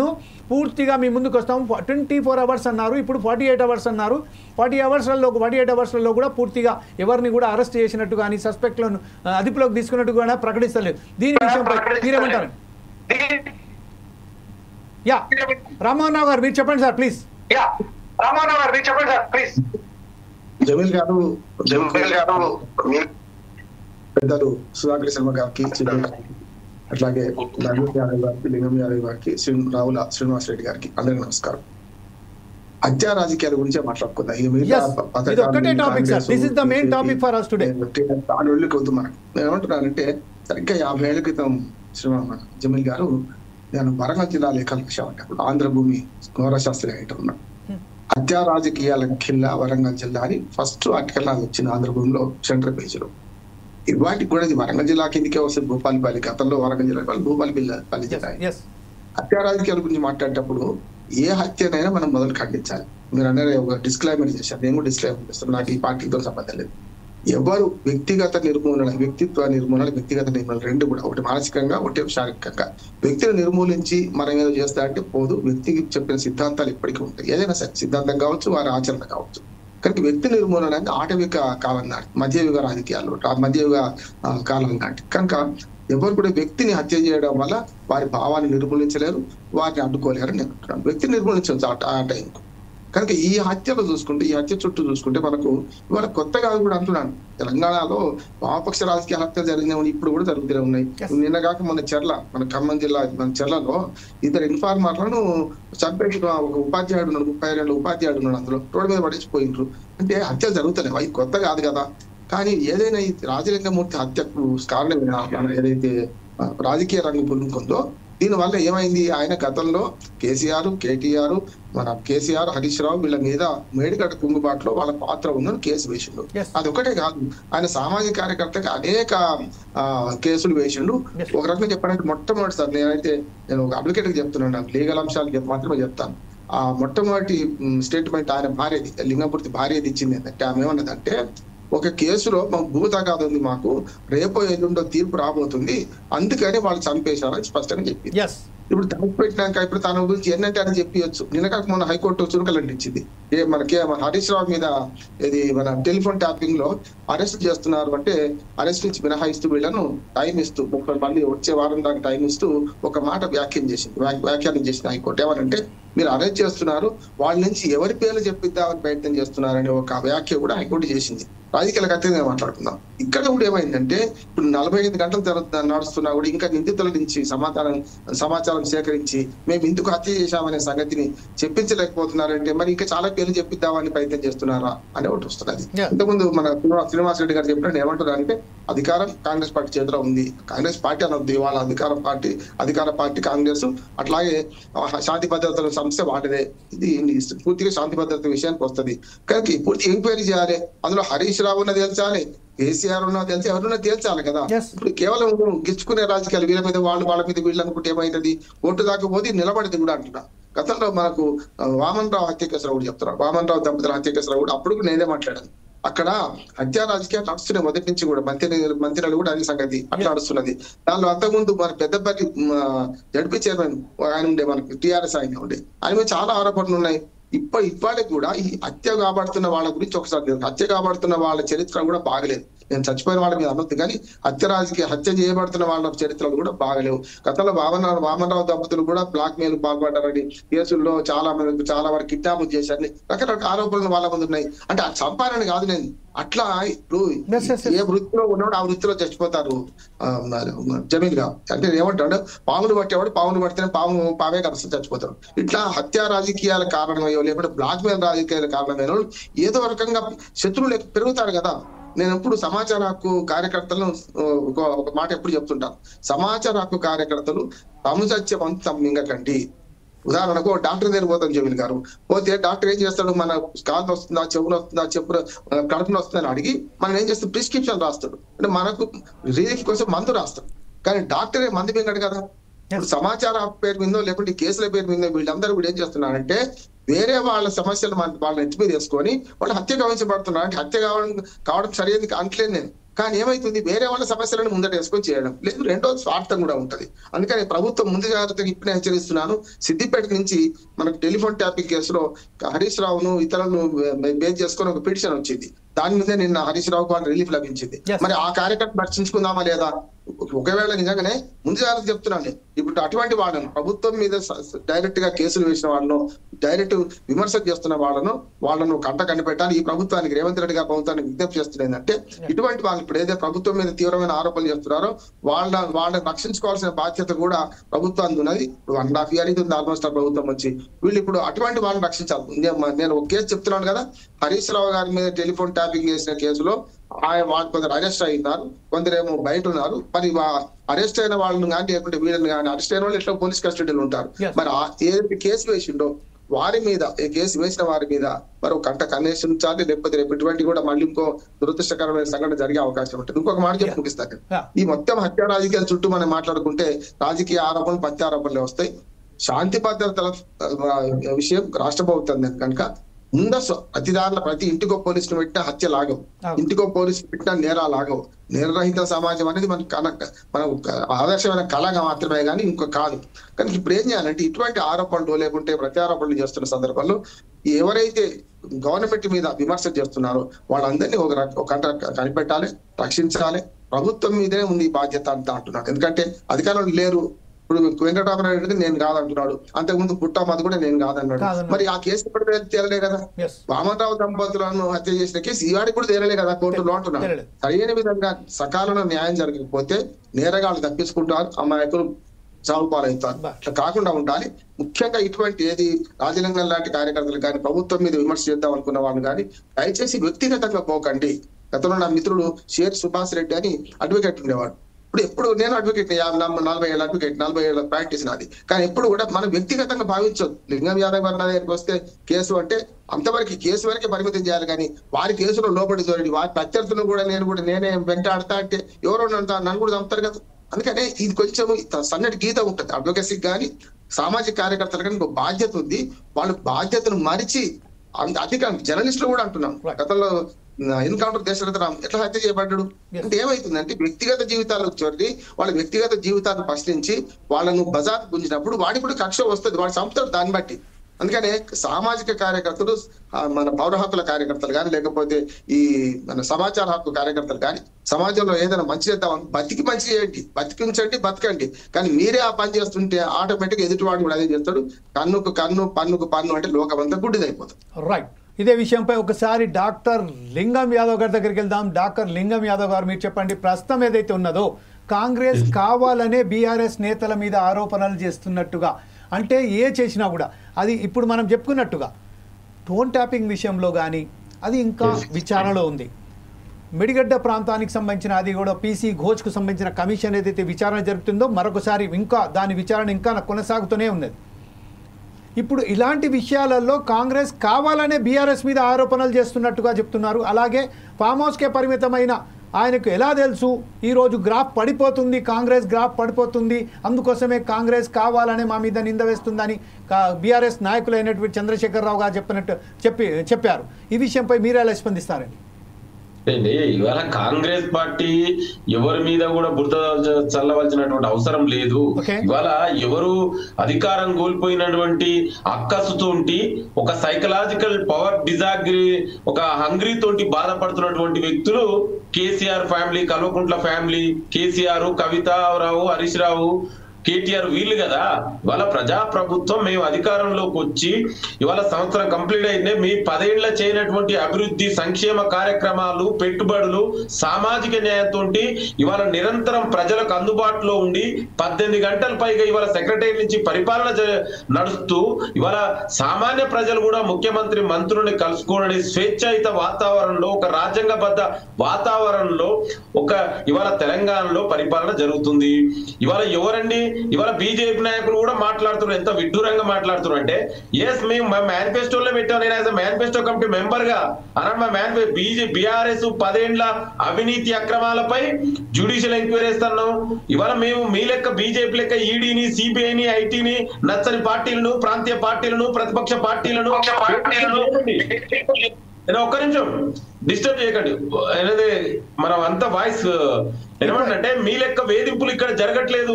పూర్తిగా మీ ముందుకు వస్తాము. 24 అవర్స్ అన్నారు, ఇప్పుడు 48 అవర్స్ అన్నారు. 48 అవర్స్లలో కూడా పూర్తిగా ఎవరిని కూడా అరెస్ట్ చేసినట్టు కానీ సస్పెక్ట్లను అదుపులోకి తీసుకున్నట్టు కూడా ప్రకటిస్తలేదు. దీని విషయంపై మీరేమంటారు? యా, రామ్మోహన్ రావు గారు మీరు చెప్పండి సార్ ప్లీజ్. జమీల్ గారు పెద్దలు సుధాకర్ శర్మ గారికి, అట్లాగే యాదవ్ గారికి, లింగం యాదవ్ గారికి, రావుల శ్రీనివాస్ రెడ్డి గారికి అందరికీ నమస్కారం. హత్యా రాజకీయాల గురించే మాట్లాడుకుందాం. ఏమంటున్నానంటే సరిగ్గా 50 ఏళ్ల క్రితం జమీల్ గారు నేను వరంగల్ జిల్లా లేఖలు రాశామంటే అప్పుడు ఆంధ్రభూమి గౌరవ శాస్త్రి అయితే ఉన్నాడు. హత్యా రాజకీయాల కింద వరంగల్ జిల్లా అని ఫస్ట్ ఆర్టికల్ నాకు వచ్చింది ఆంధ్రభూమిలో సెంట్రల్ పేజీలో. వాటికి కూడా ఇది వరంగల్ జిల్లా కిందకే వస్తుంది. భూపాలపల్లి గతంలో వరంగల్ జిల్లా భూపాలపల్లి జిల్లా. హత్యా రాజకీయాల గురించి మాట్లాడేటప్పుడు ఏ హత్యనైనా మనం మొదలు ఖండించాలి. మీరు అన్నారు ఒక డిస్క్లైమర్ చేశారు, నేను కూడా డిస్క్లైమర్ చేస్తాను. నాకు ఈ పార్టీతో సంబంధం లేదు. ఎవరు వ్యక్తిగత నిర్మూలన, వ్యక్తిత్వ నిర్మూలన, వ్యక్తిగత నిర్మూలన రెండు కూడా, ఒకటి మానసికంగా ఒకటి శారీరకంగా. వ్యక్తిని నిర్మూలించి మనం ఏదో చేస్తా అంటే పోదు. వ్యక్తికి చెప్పిన సిద్ధాంతాలు ఇప్పటికీ ఉంటాయి. ఏదైనా సరే సిద్ధాంతం కావచ్చు, వారి ఆచరణ కావచ్చు. కనుక వ్యక్తి నిర్మూలన అనేది ఆటవిక కాలం నాటి మధ్యయుగ రాజకీయాల్లో మధ్యయుగ కాలం నాటి. కనుక ఎవరు కూడా వ్యక్తిని హత్య చేయడం వల్ల వారి భావాన్ని నిర్మూలించలేరు, వారిని అడ్డుకోలేరు నేను అంటున్నాను. వ్యక్తిని నిర్మూలించవచ్చు ఆ టైంకు. కనుక ఈ హత్యలో చూసుకుంటే, ఈ హత్య చుట్టూ చూసుకుంటే మనకు ఇవాళ కొత్తగా కూడా అంటున్నాను, తెలంగాణలో వామపక్ష రాజకీయ హత్యలు జరిగినాయి, ఇప్పుడు కూడా జరుగుతూనే ఉన్నాయి. నిన్న కాక మన ఖమ్మం జిల్లా చెర్లలో ఇద్దరు ఇన్ఫార్మర్లను చంపేసి ఒక ఉపాధ్యాయుడు ఉన్నాడు, 32 ఉపాధ్యాయుడు ఉన్నాడు, అందులో రోడ్డు మీద పడేసిపోయినరు. అంటే హత్యలు జరుగుతున్నాయి, అవి కొత్త కాదు కదా. కానీ ఏదైనా ఈ రాజలింగమూర్తి హత్యకు కారణం ఏదైతే రాజకీయ రంగు పులుకుందో, దీనివల్ల ఏమైంది, ఆయన గతంలో కేటీఆర్ కేసీఆర్ హరీష్ రావు వీళ్ళ మీద మేడిగడ్డ కుంగుబాటులో వాళ్ళ పాత్ర ఉందని కేసు వేసిండు. అదొకటే కాదు, ఆయన సామాజిక కార్యకర్తకి అనేక కేసులు వేసిండు. ఒక రకంగా చెప్పాలంటే మొట్టమొదటిసారి నేను ఒక అడ్వకేట్ కి చెప్తున్నాను, నాకు లీగల్ అంశాలు మాత్రమే చెప్తాను. ఆ మొట్టమొదటి స్టేట్మెంట్ ఆయన భార్యది, లింగమూర్తి భార్యది ఇచ్చింది ఏంటంటే, ఆమె ఏమన్నదంటే, ఒక కేసులో మాకు భూ తగాదు ఉంది, మాకు రేపో ఎల్లుండో తీర్పు రాబోతుంది, అందుకని వాళ్ళు చంపేశారని స్పష్టంగా చెప్పింది. ఇప్పుడు తనకు పెట్టినాక ఇప్పుడు తన గురించి ఏంటంటే అని చెప్పవచ్చు. నిన్నకాక మొన్న హైకోర్టు చురుకలంటించింది. మనకి హరీష్ రావు మీద ఇది మన టెలిఫోన్ ట్యాపింగ్ లో అరెస్ట్ చేస్తున్నారు అంటే, అరెస్ట్ నుంచి మినహాయిస్తూ వీళ్ళను టైం ఇస్తూ మళ్ళీ వచ్చే వారం దాకా టైం ఇస్తూ ఒక మాట వ్యాఖ్యానం చేసింది హైకోర్టు. ఏమనంటే, మీరు అరెస్ట్ చేస్తున్నారు, వాళ్ళ నుంచి ఎవరి పేర్లు చెప్పిద్దామని ప్రయత్నం చేస్తున్నారని ఒక వ్యాఖ్య కూడా హైకోర్టు చేసింది. రాజకీయాలకు అత్యంతంగా మాట్లాడుకుందాం. ఇక్కడ కూడా ఏమైందంటే, ఇప్పుడు 45 గంటలు నడుస్తున్నా కూడా ఇంకా నిందితుల నుంచి సమాచారం సేకరించి మేము ఇందుకు హత్య చేశామనే సంగతిని చెప్పించలేకపోతున్నారంటే, మరి ఇంకా చాలా పేర్లు చెప్పిద్దామని ప్రయత్నం చేస్తున్నారా అని ఒకటి వస్తున్నది. ఇంతకుముందు మన శ్రీనివాస్ రెడ్డి గారు చెప్పినట్టు ఏమంటారంటే, అధికారం కాంగ్రెస్ పార్టీ చేతిలో ఉంది, కాంగ్రెస్ పార్టీ అనొద్దు, వాళ్ళ అధికార పార్టీ కాంగ్రెస్, అట్లాగే శాంతి భద్రతల సంస్థ వాటిదే. ఇది పూర్తిగా శాంతి భద్రత విషయానికి వస్తుంది. కనుక పూర్తి ఎంక్వైరీ చేయాలి. అందులో హరీష్ రావు ఉన్నది తేల్చాలి, కేసీఆర్ ఉన్నది తెలిసి, ఎవరున్నా తేల్చాలి కదా. ఇప్పుడు కేవలం గిచ్చుకునే రాజకీయాలు, వీళ్ళ మీద వాళ్ళ మీద వీళ్ళు అనుకుంటే ఏమైతుంది, ఓటు దాకా పోతే నిలబడింది కూడా అంటున్నా. గతంలో మనకు వామన్ రావు హత్య కేసులో కూడా చెప్తున్నారు, వామన్ రావు దంపతుల హత్య కేసులో కూడా అప్పుడు నేనే మాట్లాడాను. అక్కడ హత్యా రాజకీయాలు నడుస్తున్నాయి మొదటి నుంచి కూడా, మంత్రులు కూడా అదే సంగతి అట్లా నడుస్తున్నది. దానిలో అంతకుముందు మన పెద్దపల్లి జడ్పీ చైర్మన్ ఆయన ఉండే, మనకి టీఆర్ఎస్ ఆయన ఉండే, ఆయన మీద చాలా ఆరోపణలు ఉన్నాయి. ఇప్పటికి కూడా ఈ హత్య కాబడుతున్న వాళ్ళ గురించి ఒకసారి, హత్య కాబడుతున్న వాళ్ళ చరిత్ర కూడా బాగలేదు. నేను చచ్చిపోయిన వాళ్ళ మీద అనొద్దు, కానీ హత్య చేయబడుతున్న వాళ్ళ చరిత్రలు కూడా బాగలేవు. గతంలో వామనరావు దంపతులు కూడా బ్లాక్ మెయిల్ పాల్పడ్డారని కేసుల్లో చాలా వరకు కిడ్నాప్ చేశారని రకరకాల ఆరోపణలు వాళ్ళ ముందు ఉన్నాయి. అంటే ఆ చంపాలని కాదు, నేను అట్లా ఇప్పుడు ఏ వృత్తిలో ఉన్నవాడు ఆ వృత్తిలో చచ్చిపోతారు జమీన్ గా. అంటే ఏమంటాడు, పాములు పట్టేవాడు పాములు పడితేనే పావే కలుస్తుంది చచ్చిపోతాడు. ఇట్లా హత్యా రాజకీయాల కారణమయ్యో లేకపోతే బ్లాక్ మెయిల్ రాజకీయాల కారణమైన ఏదో రకంగా శత్రువులు పెరుగుతారు కదా. నేను ఎప్పుడు సమాచార హక్కు కార్యకర్తలను ఒక మాట ఎప్పుడు చెప్తుంటాను, సమాచార హక్కు కార్యకర్తలు తమ సత్యవంత మింగకండి. ఉదాహరణకు డాక్టర్ దగ్గర పోతాం జమీన్ గారు, పోతే డాక్టర్ ఏం చేస్తాడు, మన కాళ్ళు వస్తుందా, చెవులు వస్తుందా, కడుపున వస్తుందని అడిగి మనం ఏం చేస్తాం, ప్రిస్క్రిప్షన్ రాస్తాడు, అంటే మనకు రిలీఫ్ కోసం మందు రాస్తాడు. కానీ డాక్టరే మందు మింగడు కదా. ఇప్పుడు సమాచార హక్కు పేరు మీదో లేకుంటే కేసుల పేరు మీదో వీళ్ళందరూ కూడా ఏం చేస్తున్నారంటే, వేరే వాళ్ళ సమస్యలు వాళ్ళ నెత్తి మీద వేసుకొని వాళ్ళు హత్య గమనించబడుతున్నారు. అంటే హత్య కావడం సరైనది అంటలేదు నేను, కానీ ఏమైతుంది, వేరే వాళ్ళ సమస్యలను ముందట వేసుకొని చేయడం లేదు. రెండోది స్వార్థం కూడా ఉంటది. అందుకని ప్రభుత్వం ముందు జాగ్రత్తగా ఇప్పుడే హెచ్చరిస్తున్నాను. సిద్దిపేట నుంచి మనకు టెలిఫోన్ ట్యాపింగ్ కేసులో హరీష్ రావును ఇతరులను బేస్ చేసుకొని ఒక పిటిషన్ వచ్చింది. దాని మీద నిన్న హరీష్ రావుకు వాళ్ళు రిలీఫ్ లభించింది. మరి ఆ కార్యకర్త రక్షించుకుందామా లేదా? ఒకవేళ నిజంగానే ముందు జాగ్రత్త చెప్తున్నాను, ఇప్పుడు అటువంటి వాళ్ళను, ప్రభుత్వం మీద డైరెక్ట్ గా కేసులు వేసిన వాళ్ళను, డైరెక్ట్ విమర్శ చేస్తున్న వాళ్ళను కంట కనిపెట్టాలి. ఈ ప్రభుత్వానికి, రేవంత్ రెడ్డి గారి ప్రభుత్వానికి విజ్ఞప్తి చేస్తున్నది ఏంటంటే, ఇటువంటి వాళ్ళు ఇప్పుడు ఏదైతే ప్రభుత్వం మీద తీవ్రమైన ఆరోపణలు చేస్తున్నారో వాళ్ళని రక్షించుకోవాల్సిన బాధ్యత కూడా ప్రభుత్వానికి ఉన్నది. ఇప్పుడు 1.5 years ఉంది ఆల్మోస్ట్ ఆ ప్రభుత్వం వచ్చి, వీళ్ళు ఇప్పుడు అటువంటి వాళ్ళని రక్షించాలి. నేను ఒక కేసు చెప్తున్నాను కదా, హరీష్ రావు గారి మీద టెలిఫోన్ ట్యాపింగ్ చేసిన కేసులో వాళ్ళు కొందరు అరెస్ట్ అయినారు, కొందరేమో బయట ఉన్నారు. మరి అరెస్ట్ అయిన వాళ్ళని కానీ లేకుంటే వీళ్ళని కానీ, అరెస్ట్ అయిన వాళ్ళు ఎట్లా పోలీస్ కస్టడీలో ఉంటారు. మరి ఏదైతే కేసు వేసిండో వారి మీద ఈ కేసు వేసిన వారి మీద మరో కంట కన్నేషించాలి, లేకపోతే రేపు ఇటువంటి కూడా మళ్ళీ ఇంకో దురదృష్టకరమైన సంఘటన జరిగే అవకాశం ఉంటుంది. ఇంకొక మాట చెప్పి ముగిస్తాను. ఈ మొత్తం హత్య రాజకీయాల చుట్టూ మనం మాట్లాడుకుంటే రాజకీయ ఆరోపణలు ప్రత్యారోపణలు వస్తాయి. శాంతి భద్రతల విషయం రాష్ట్ర ప్రభుత్వం కనుక ముందస్తు అతిదారుల ప్రతి ఇంటికో పోలీసులు పెట్టిన హత్య లాగవు, ఇంటికో పోలీసులు పెట్టిన నేరాలు లాగవు. నేరరహిత సమాజం అనేది మన ఆదర్శమైన కళగా మాత్రమే కానీ ఇంకో కాదు. కానీ ఇప్పుడు ఏం చేయాలంటే ఇటువంటి ఆరోపణలు లేకుంటే ప్రత్యారోపణలు చేస్తున్న సందర్భంలో ఎవరైతే గవర్నమెంట్ మీద విమర్శ చేస్తున్నారో వాళ్ళందరినీ ఒక కనిపెట్టాలి, రక్షించాలి. ప్రభుత్వం మీదనే ఉంది ఈ బాధ్యత అంతా అంటున్నాడు. ఎందుకంటే అధికారులు లేరు. ఇప్పుడు వెంకటరామనాయుడు నేను కాదంటున్నాడు, అంతకుముందు పుట్టామది కూడా నేను కాదన్నాడు. మరి ఆ కేసు ఎప్పుడు తేలలే కదా. వామనరావు దంపతులను హత్య చేసిన కేసు ఈవాడికి కూడా తేలలే కదా కోర్టులో అంటున్నాడు. సరైన విధంగా సకాలంలో న్యాయం జరగకపోతే నేరగాళ్ళు తప్పించుకుంటారు, అమాయకులు చావు పాలవుతారు. అట్లా కాకుండా ఉండాలి. ముఖ్యంగా ఇటువంటి ఏది రాజలింగం లాంటి కార్యకర్తలు కానీ ప్రభుత్వం మీద విమర్శ చేద్దాం అనుకున్న వాళ్ళు కానీ దయచేసి వ్యక్తిగతంగా పోకండి. గతంలో నా మిత్రుడు షేర్ సుభాష్ రెడ్డి అని అడ్వకేట్ ఉండేవాడు. ఎప్పుడు నేను అడ్వకేట్ 40 ఏళ్ళ అడ్వకేట్, 40 ఏళ్ళ ప్రాక్టీస్ నాది. కానీ ఎప్పుడు కూడా మనం వ్యక్తిగతంగా భావించదు. లింగం యాదవ్ గారి దగ్గరికి వస్తే కేసు అంటే అంతవరకు కేసు వరకే పరిమితం చేయాలి. కానీ వారి కేసులో లోపడి జోడి వారి ప్రత్యర్థులను కూడా నేనే వెంటాడతా అంటే ఎవరో నన్ను కూడా చంపుతారు కదా. అందుకనే ఇది కొంచెం సన్నటి గీత ఉంటుంది. అడ్వకేసీకి కానీ సామాజిక కార్యకర్తలు కానీ బాధ్యత ఉంది. వాళ్ళు బాధ్యతను మరిచి అధికారం జర్నలిస్టులు కూడా అంటున్నాం. గతంలో ఎన్కౌంటర్ దశరథ రామ్ ఎట్లా హత్య చేయబడ్డాడు అంటే ఏమైతుందంటే వ్యక్తిగత జీవితాలకు చోటి వాళ్ళ వ్యక్తిగత జీవితాలను ప్రశ్నించి వాళ్ళను బజార్ గుంజినప్పుడు వాడికి కూడా కక్ష వస్తుంది, వాడు చంపుతాడు దాన్ని బట్టి. అందుకనే సామాజిక కార్యకర్తలు, మన పౌర హక్కుల కార్యకర్తలు కానీ లేకపోతే ఈ మన సమాచార హక్కు కార్యకర్తలు కానీ సమాజంలో ఏదైనా మంచి చేద్దామని మంచి చేయండి, బతికించండి, బతకండి. కానీ మీరే ఆ పని చేస్తుంటే ఆటోమేటిక్ ఎదుటివాడు కూడా అదే చేస్తాడు. కన్నుకు కన్ను, పన్నుకు పన్ను అంటే లోకమంతా గుడ్డిదైపోతుంది. రైట్. ఇదే విషయంపై ఒకసారి డాక్టర్ లింగం యాదవ్ గారి దగ్గరికి వెళ్దాం. డాక్టర్ లింగం యాదవ్ గారు మీరు చెప్పండి, ప్రస్తుతం ఏదైతే ఉన్నదో కాంగ్రెస్ కావాలనే బీఆర్ఎస్ నేతల మీద ఆరోపణలు చేస్తున్నట్టుగా, అంటే ఏ చేసినా కూడా అది ఇప్పుడు మనం చెప్పుకున్నట్టుగా టోన్ ట్యాపింగ్ విషయంలో కానీ అది ఇంకా విచారణలో ఉంది. మెడిగడ్డ ప్రాంతానికి సంబంధించిన అది కూడా పీసీ ఘోష్కు సంబంధించిన కమిషన్ ఏదైతే విచారణ జరుగుతుందో మరొకసారి ఇంకా దాని విచారణ ఇంకా కొనసాగుతూనే ఉన్నది. ఇప్పుడు ఇలాంటి విషయాలలో కాంగ్రెస్ కావాలనే బీఆర్ఎస్ మీద ఆరోపణలు చేస్తున్నట్టుగా చెప్తున్నారు. అలాగే ఫామ్ హౌస్కే పరిమితమైన ఆయనకు ఎలా తెలుసు ఈరోజు గ్రాఫ్ పడిపోతుంది, కాంగ్రెస్ గ్రాఫ్ పడిపోతుంది, అందుకోసమే కాంగ్రెస్ కావాలనే మా మీద నింద వేస్తుందని బీఆర్ఎస్ నాయకులైనటువంటి చంద్రశేఖరరావు గారు చెప్పారు. ఈ విషయంపై మీరు ఎలా స్పందిస్తారండి? ఇవాళ కాంగ్రెస్ పార్టీ ఎవరి మీద కూడా బురద చల్లవలసినటువంటి అవసరం లేదు. ఇవాళ ఎవరు అధికారం కోల్పోయినటువంటి అక్కసుతోటి ఒక సైకలాజికల్ పవర్ డిజాగ్రీ, ఒక హంగ్రీ తోటి బాధపడుతున్నటువంటి వ్యక్తులు కేసీఆర్ ఫ్యామిలీ, కల్వకుంట్ల ఫ్యామిలీ, కేసీఆర్, కవితారావు, హరీష్ రావు, కేటీఆర్ వీళ్ళు కదా. ఇవాళ ప్రజాప్రభుత్వం మేము అధికారంలోకి వచ్చి ఇవాళ సంవత్సరం కంప్లీట్ అయిందే. మీ 10 ఏళ్ల చేయనటువంటి అభివృద్ధి, సంక్షేమ కార్యక్రమాలు, పెట్టుబడులు, సామాజిక న్యాయంతో ఇవాళ నిరంతరం ప్రజలకు అందుబాటులో ఉండి 18 గంటల పైగా ఇవాళ సెక్రటరీ నుంచి పరిపాలన నడుస్తూ ఇవాళ సామాన్య ప్రజలు కూడా ముఖ్యమంత్రి మంత్రుల్ని కలుసుకోవడానికి స్వేచ్ఛాయుత వాతావరణంలో, ఒక రాజ్యాంగబద్ధ వాతావరణంలో ఒక ఇవాళ తెలంగాణలో పరిపాలన జరుగుతుంది. ఇవాళ ఎవరండి ఇవాళ బీజేపీ నాయకులు కూడా మాట్లాడుతున్నారు, ఎంత విడ్డూరంగా మాట్లాడుతున్నారు అంటే ఎస్ మేము మా మేనిఫెస్టోలో పెట్టాం. నేను యాజ్ మేనిఫెస్టో కమిటీ మెంబర్ గా అన్నాడు మా బీఆర్ఎస్ 10 ఏళ్ల అవినీతి అక్రమాలపై జ్యుడిషియల్ ఎంక్వైరీ చేస్తున్నాం. ఇవాళ మేము మీ లెక్క బీజేపీ లెక్క ఈడీని, సిబిఐని, ఐటీని, నచ్చని పార్టీలను, ప్రాంతీయ పార్టీలను, ప్రతిపక్ష పార్టీలను ఒక్క నిమిషం డిస్టర్బ్ చేయకండి. అనేది మనం అంతా వాయిస్ ఏమంటే మీ లెక్క వేధింపులు ఇక్కడ జరగట్లేదు.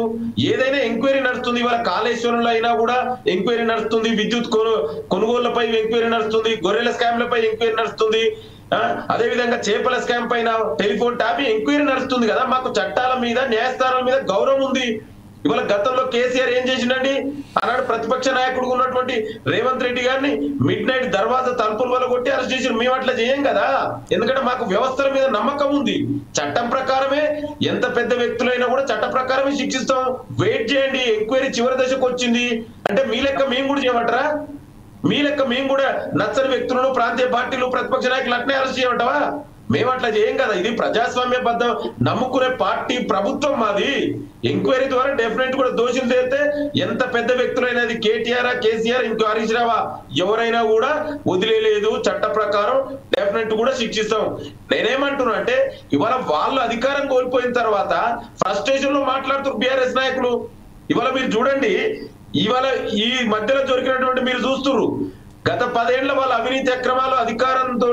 ఏదైనా ఎంక్వైరీ నడుస్తుంది. ఇవాళ కాళేశ్వరంలో అయినా కూడా ఎంక్వైరీ నడుస్తుంది, విద్యుత్ కొనుగోళ్లపై ఎంక్వైరీ నడుస్తుంది, గొర్రెల స్కామ్లపై ఎంక్వైరీ నడుస్తుంది, అదే విధంగా చేపల స్కామ్ పైన టెలిఫోన్ ట్యాపింగ్ ఎంక్వైరీ నడుస్తుంది కదా. మాకు చట్టాల మీద, న్యాయస్థానాల మీద గౌరవం ఉంది. ఇవాళ గతంలో కేసీఆర్ ఏం చేసిండండి, ఆనాడు ప్రతిపక్ష నాయకుడు ఉన్నటువంటి రేవంత్ రెడ్డి గారిని మిడ్ నైట్ దర్వాజా తలుపుల వల్ల కొట్టి అరెస్ట్ చేసి మేము అట్లా చేయం కదా. ఎందుకంటే మాకు వ్యవస్థల మీద నమ్మకం ఉంది. చట్టం ప్రకారమే ఎంత పెద్ద వ్యక్తులైనా కూడా చట్ట ప్రకారమే శిక్షిస్తాం. వెయిట్ చేయండి, ఎంక్వైరీ చివరి దశకు వచ్చింది అంటే మీ లెక్క మేము కూడా చేయమంటారా? మీ లెక్క మేము కూడా నచ్చని వ్యక్తులను, ప్రాంతీయ పార్టీలు, ప్రతిపక్ష నాయకులు అట్నే అరెస్ట్ చేయమంటావా? మేము అట్లా చేయం కదా. ఇది ప్రజాస్వామ్య బద్దం నమ్ముకునే పార్టీ ప్రభుత్వం మాది. ఎంక్వైరీ ద్వారా డెఫినెట్ కూడా దోషులు తేలితే ఎంత పెద్ద వ్యక్తులైనా, అది కేటీఆర్, కేసీఆర్, ఇంకో హరీష్ రావా, ఎవరైనా కూడా వదిలేదు. చట్ట ప్రకారం డెఫినెట్ కూడా శిక్షిస్తాం. నేనేమంటున్నా అంటే ఇవాళ వాళ్ళు అధికారం కోల్పోయిన తర్వాత ఫ్రస్ట్రేషన్ లో మాట్లాడుతున్నారు బీఆర్ఎస్ నాయకులు. ఇవాళ మీరు చూడండి, ఇవాళ ఈ మధ్యలో దొరికినటువంటి మీరు చూస్తున్నారు, గత 10 ఏళ్ల వాళ్ళ అవినీతి అక్రమాలు అధికారంతో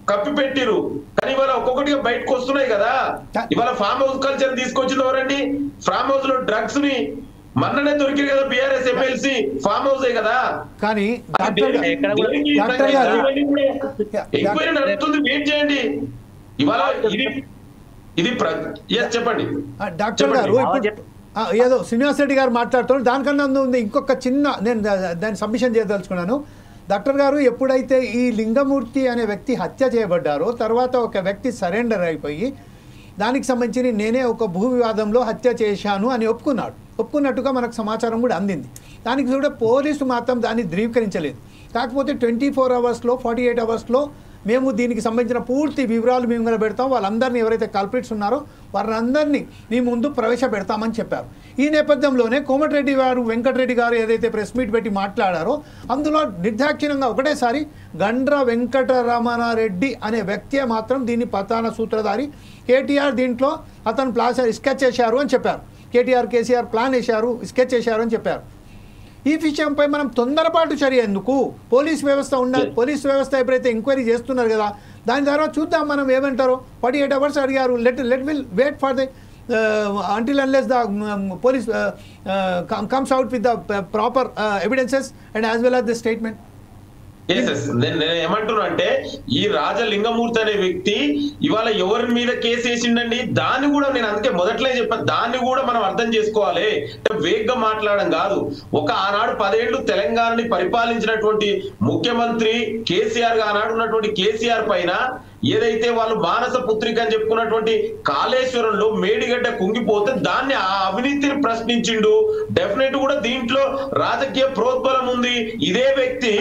కప్పిపెట్టిరు. కానీ ఇవాళ ఒక్కొక్కటిగా బయటకు వస్తున్నాయి కదా. ఇవాళ ఫామ్ హౌస్ కల్చర్ తీసుకొచ్చింది ఎవరండి? ఫామ్ హౌస్ లో డ్రగ్స్ ని మొన్ననే దొరికింది కదా, బీఆర్ఎస్ ఎమ్మెల్సీ ఫామ్ హౌస్ కదా. కానీ ఎంక్వైరీ నడుస్తుంది, వెయిట్ చేయండి. ఇవాళ ఇది చెప్పండి డాక్టర్ గారు. ఏదో శ్రీనివాస్ రెడ్డి గారు మాట్లాడుతున్నారు, దానికన్నా ఉంది ఇంకొక చిన్న, నేను దాన్ని సబ్మిషన్ చేయదలుచుకున్నాను. డాక్టర్ గారు, ఎప్పుడైతే ఈ లింగమూర్తి అనే వ్యక్తి హత్య చేయబడ్డారో తర్వాత ఒక వ్యక్తి సరెండర్ అయిపోయి దానికి సంబంధించి నేనే ఒక భూ వివాదంలో హత్య చేశాను అని ఒప్పుకున్నట్టుగా మనకు సమాచారం కూడా అందింది. దానికి కూడా పోలీసు మాత్రం దాన్ని ధృవీకరించలేదు. కాకపోతే 24 అవర్స్లో 48 అవర్స్లో మేము దీనికి సంబంధించిన పూర్తి వివరాలు మేము కూడా పెడతాం, వాళ్ళందరినీ ఎవరైతే కల్ప్రిట్స్ ఉన్నారో వారందరినీ మీ ముందు ప్రవేశపెడతామని చెప్పారు. ఈ నేపథ్యంలోనే కోమటిరెడ్డి గారు, వెంకటరెడ్డి గారు ఏదైతే ప్రెస్ మీట్ పెట్టి మాట్లాడారో అందులో నిర్దాక్షిణ్యంగా ఒకటేసారి గండ్ర వెంకటరమణారెడ్డి అనే వ్యక్తే మాత్రం దీన్ని ప్రధాన సూత్రధారి, కేటీఆర్ దీంట్లో అతను స్కెచ్ చేశారు అని చెప్పారు. కేటీఆర్, కేసీఆర్ ప్లాన్ వేశారు, స్కెచ్ చేశారు అని చెప్పారు. ఈ విషయంపై మనం తొందరపాటు చర్య ఎందుకు? పోలీస్ వ్యవస్థ ఉండాలి. పోలీస్ వ్యవస్థ ఎప్పుడైతే ఎంక్వైరీ చేస్తున్నారు కదా, దాని తర్వాత చూద్దాం మనం ఏమంటారో. 48 అవర్స్ అడిగారు. Let will wait for the until unless the police comes out with the proper evidences and as well as the statement. నేను ఏమంటున్నా అంటే ఈ రాజలింగమూర్తి అనే వ్యక్తి ఇవాళ ఎవరి మీద కేసు వేసిండండి, దాన్ని కూడా నేను అందుకే మొదట్లో చెప్పాను, దాన్ని కూడా మనం అర్థం చేసుకోవాలి. వేగ్గా మాట్లాడడం కాదు. ఆనాడు 10 ఏళ్లు తెలంగాణని పరిపాలించినటువంటి ముఖ్యమంత్రి కేసీఆర్ గా ఆనాడు ఉన్నటువంటి కేసీఆర్ పైన ఏదైతే వాళ్ళు మానస పుత్రిక అని చెప్పుకున్నటువంటి కాళేశ్వరంలో మేడిగడ్డ కుంగిపోతే దాన్ని ఆ అవినీతిని ప్రశ్నించిండు. డెఫినెట్ కూడా దీంట్లో రాజకీయ ప్రోద్బలం ఉంది. ఇదే వ్యక్తి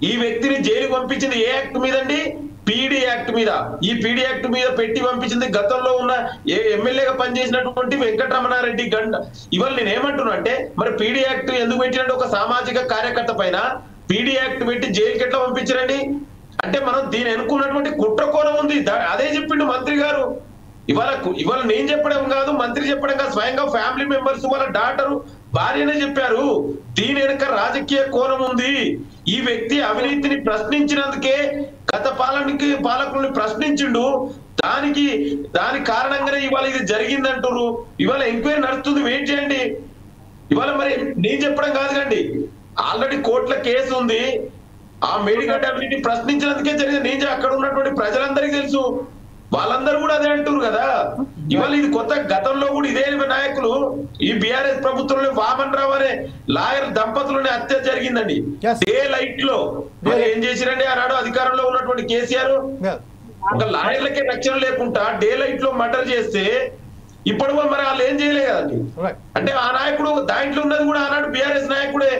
ఈ వ్యక్తిని జైలు పంపించింది ఏ యాక్ట్ మీద అండి? పీడీ యాక్ట్ మీద. ఈ పీడీ యాక్ట్ మీద పెట్టి పంపించింది గతంలో ఉన్న ఎమ్మెల్యేగా పనిచేసినటువంటి వెంకటరమణారెడ్డి గండ. ఇవాళ నేను ఏమంటున్నా అంటే మరి పీడీ యాక్ట్ ఎందుకు పెట్టినట్టు ఒక సామాజిక కార్యకర్త పైన పీడీ యాక్ట్ పెట్టి జైలుకి ఎట్లా పంపించారండి? అంటే మనం దీని అనుకున్నటువంటి కుట్ర కోణం ఉంది. అదే చెప్పిండు మంత్రి గారు. ఇవాళ నేను చెప్పడం కాదు, మంత్రి చెప్పడం కాదు, స్వయంగా ఫ్యామిలీ మెంబర్స్ వాళ్ళ డాటరు భార్యనే చెప్పారు. దీని వెనుక రాజకీయ కోణం ఉంది. ఈ వ్యక్తి అవినీతిని ప్రశ్నించినందుకే గత పాలకుల్ని ప్రశ్నించిండు. దాని కారణంగానే ఇవాళ ఇది జరిగిందంటారు. ఇవాళ ఎంక్వైరీ నడుస్తుంది, వెయిట్ చేయండి. ఇవాళ మరి నేను చెప్పడం కాదు కండి, ఆల్రెడీ కోర్టుల కేసు ఉంది. ఆ మేడిగడ్డ అవినీతి ప్రశ్నించినందుకే జరిగింది. నేను అక్కడ ఉన్నటువంటి ప్రజలందరికీ తెలుసు, వాళ్ళందరూ కూడా అదే అంటారు కదా. ఇవాళ ఇది కొత్త, గతంలో కూడా ఇదే నాయకులు ఈ బీఆర్ఎస్ ప్రభుత్వంలో వామన్ రావు అనే లాయర్ దంపతులని హత్య జరిగిందండి డే లైట్ లో. మరి ఏం చేసిరండి ఆనాడు అధికారంలో ఉన్నటువంటి కేసీఆర్? ఒక లాయర్లకే రక్షణ లేకుండా డే లైట్ లో మర్డర్ చేస్తే ఇప్పుడు మరి వాళ్ళు ఏం చేయలేదు కదండి. అంటే ఆ నాయకుడు దాంట్లో ఉన్నది కూడా ఆనాడు బీఆర్ఎస్ నాయకుడే.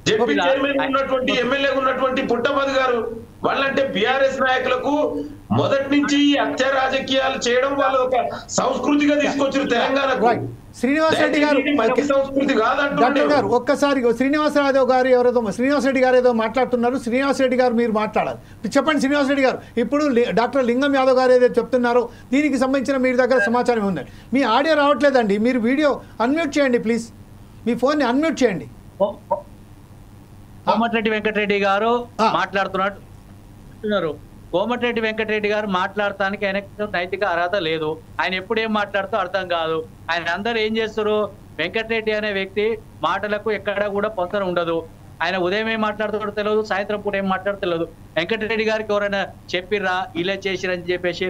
జెడ్పీ చైర్మన్ ఉన్నటువంటి ఎమ్మెల్యే ఉన్నటువంటి పుట్టమధు గారు. వాళ్ళంటే బీఆర్ఎస్ నాయకులకు మొదటి నుంచి హత్య రాజకీయాలు చేయడం వాళ్ళు ఒక సంస్కృతిగా తీసుకొచ్చారు తెలంగాణకు. శ్రీనివాస్ రెడ్డి గారు సంస్కృతి డాక్టర్ గారు ఒక్కసారి శ్రీనివాస్ రెడ్డి గారు ఏదో మాట్లాడుతున్నారు. శ్రీనివాస్ రెడ్డి గారు మీరు మాట్లాడాలి, చెప్పండి. శ్రీనివాస్ రెడ్డి గారు, ఇప్పుడు డాక్టర్ లింగం యాదవ్ గారు ఏదైతే చెప్తున్నారో దీనికి సంబంధించిన మీ దగ్గర సమాచారం ఉందండి. మీ ఆడియో రావట్లేదండి, మీరు వీడియో అన్మ్యూట్ చేయండి ప్లీజ్. మీ ఫోన్ని అన్మ్యూట్ చేయండి. కోమటిరెడ్డి వెంకటరెడ్డి గారు మాట్లాడుతున్నారు. కోమటిరెడ్డి వెంకటరెడ్డి గారు మాట్లాడటానికి ఆయనకు నైతిక అర్హత లేదు. ఆయన ఎప్పుడు ఏం మాట్లాడుతూ అర్థం కాదు. ఆయన అందరూ ఏం చేస్తారు, వెంకటరెడ్డి అనే వ్యక్తి మాటలకు ఎక్కడ కూడా పొంతన ఉండదు. ఆయన ఉదయం ఏం మాట్లాడుతాడో తెలియదు, సాయంత్రం పూట ఏం మాట్లాడుతూ తెలియదు. వెంకటరెడ్డి గారికి ఎవరైనా చెప్పిర్రా ఇలా చేసిరని చెప్పేసి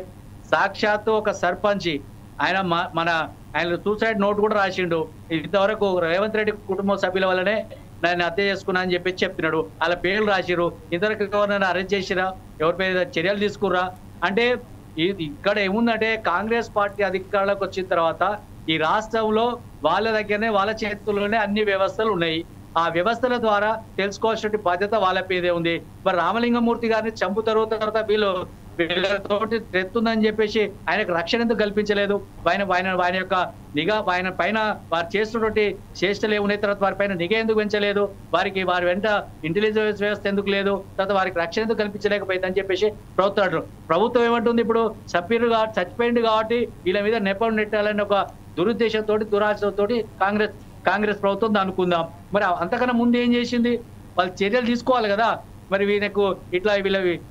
సాక్షాత్తు ఒక సర్పంచి ఆయన సూసైడ్ నోట్ కూడా రాసిండు. ఇంతవరకు రేవంత్ రెడ్డి కుటుంబ సభ్యుల వల్లనే నేను హత్య చేసుకున్నా అని చెప్పి చెప్తున్నాడు. వాళ్ళ పేర్లు రాసిరు. ఇంతవరకు ఎవరైనా అరెస్ట్ చేసిరా, ఎవరి పేరు చర్యలు తీసుకుర్రా? అంటే ఇక్కడ ఏముందంటే కాంగ్రెస్ పార్టీ అధికారంలోకి వచ్చిన తర్వాత ఈ రాష్ట్రంలో వాళ్ళ దగ్గరనే వాళ్ళ చేతుల్లోనే అన్ని వ్యవస్థలు ఉన్నాయి. ఆ వ్యవస్థల ద్వారా తెలుసుకోవాల్సిన బాధ్యత వాళ్ళ మీదే ఉంది. మరి రామలింగమూర్తి గారిని చంపుతారు, తర్వాత వీళ్ళు వీళ్ళతోటి తెత్తుందని చెప్పేసి ఆయనకు రక్షణ ఎందుకు కల్పించలేదు? ఆయన యొక్క నిఘా ఆయన పైన వారు చేస్తున్నటువంటి చేష్టలు ఏమున్నాయి, తర్వాత వారి పైన నిఘా ఎందుకు పెంచలేదు? వారి వెంట ఇంటెలిజెన్స్ వ్యవస్థ ఎందుకు లేదు? తర్వాత వారికి రక్షణ ఎందుకు కల్పించలేకపోయింది అని చెప్పేసి ప్రభుత్వం ఏమంటుంది? ఇప్పుడు సభ్యులు చచ్చిపోయింది కాబట్టి వీళ్ళ మీద నెపం నెట్టాలని ఒక దురుద్దేశంతో దురాశతో కాంగ్రెస్ ప్రభుత్వం అనుకుందాం. మరి అంతకన్నా ముందు ఏం చేసింది? వాళ్ళు చర్యలు తీసుకోవాలి కదా. మరి వీళ్ళకు ఇట్లా